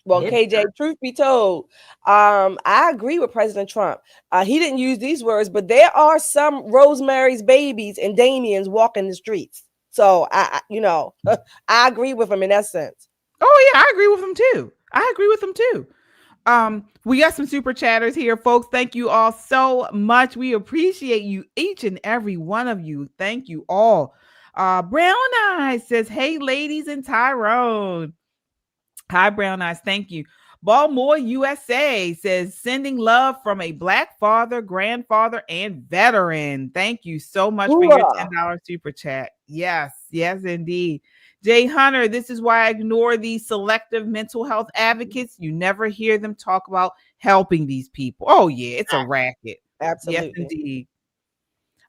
Well, KJ, truth be told, I agree with President Trump. He didn't use these words, but there are some Rosemary's babies and Damien's walking the streets. So I agree with him in that sense. Oh yeah, I agree with him too. We got some super chatters here, folks. Thank you all so much. We appreciate you, each and every one of you. Thank you all. Brown Eyes says, hey, ladies and Tyrone. Hi, Brown Eyes. Thank you. Baltimore, USA says, sending love from a Black father, grandfather, and veteran. Thank you so much for your $10 super chat. Yes, indeed. Jay Hunter, this is why I ignore these selective mental health advocates. You never hear them talk about helping these people. Oh, yeah, it's a racket. Absolutely. Yes, indeed.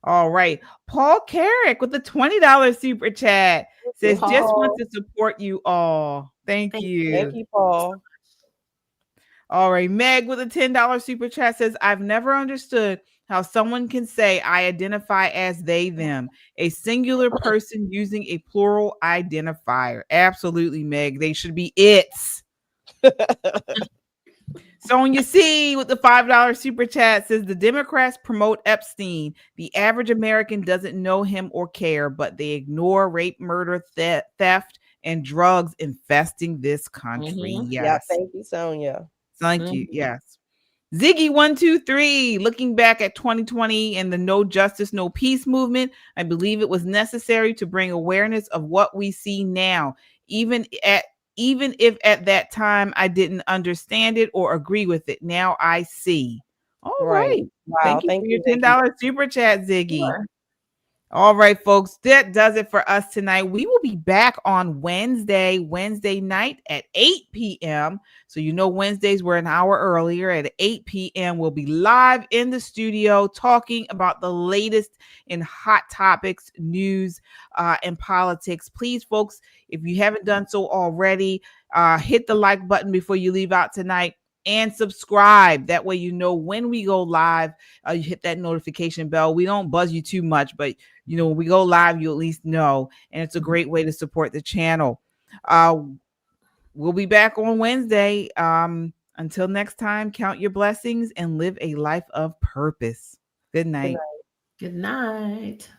All right. Paul Carrick with the $20 super chat says, just want to support you all. Thank you. Thank you, Paul. All right. Meg with a $10 super chat says, I've never understood how someone can say I identify as they, them, a singular person using a plural identifier. Absolutely, Meg. They should be its. Sonia C with the $5 super chat says the Democrats promote Epstein. The average American doesn't know him or care, but they ignore rape, murder, theft, and drugs infesting this country. Mm-hmm. Yes. Yeah, thank you, Sonia. Thank you. Yes. Ziggy123, looking back at 2020 and the No Justice, No Peace movement, I believe it was necessary to bring awareness of what we see now, even if at that time I didn't understand it or agree with it. Now I see. All right. Wow. Thank you for your Thank $10 super chat, Ziggy. Sure. All right, folks, that does it for us tonight. We will be back on Wednesday night at 8 p.m. So Wednesdays we're an hour earlier at 8 p.m. We'll be live in the studio talking about the latest in hot topics, news, and politics. Please, folks, if you haven't done so already, hit the like button before you leave out tonight. And subscribe. That way when we go live, you hit that notification bell. We don't buzz you too much, but when we go live, you at least know. And it's a great way to support the channel. We'll be back on Wednesday. Until next time, count your blessings and live a life of purpose. Good night. Good night.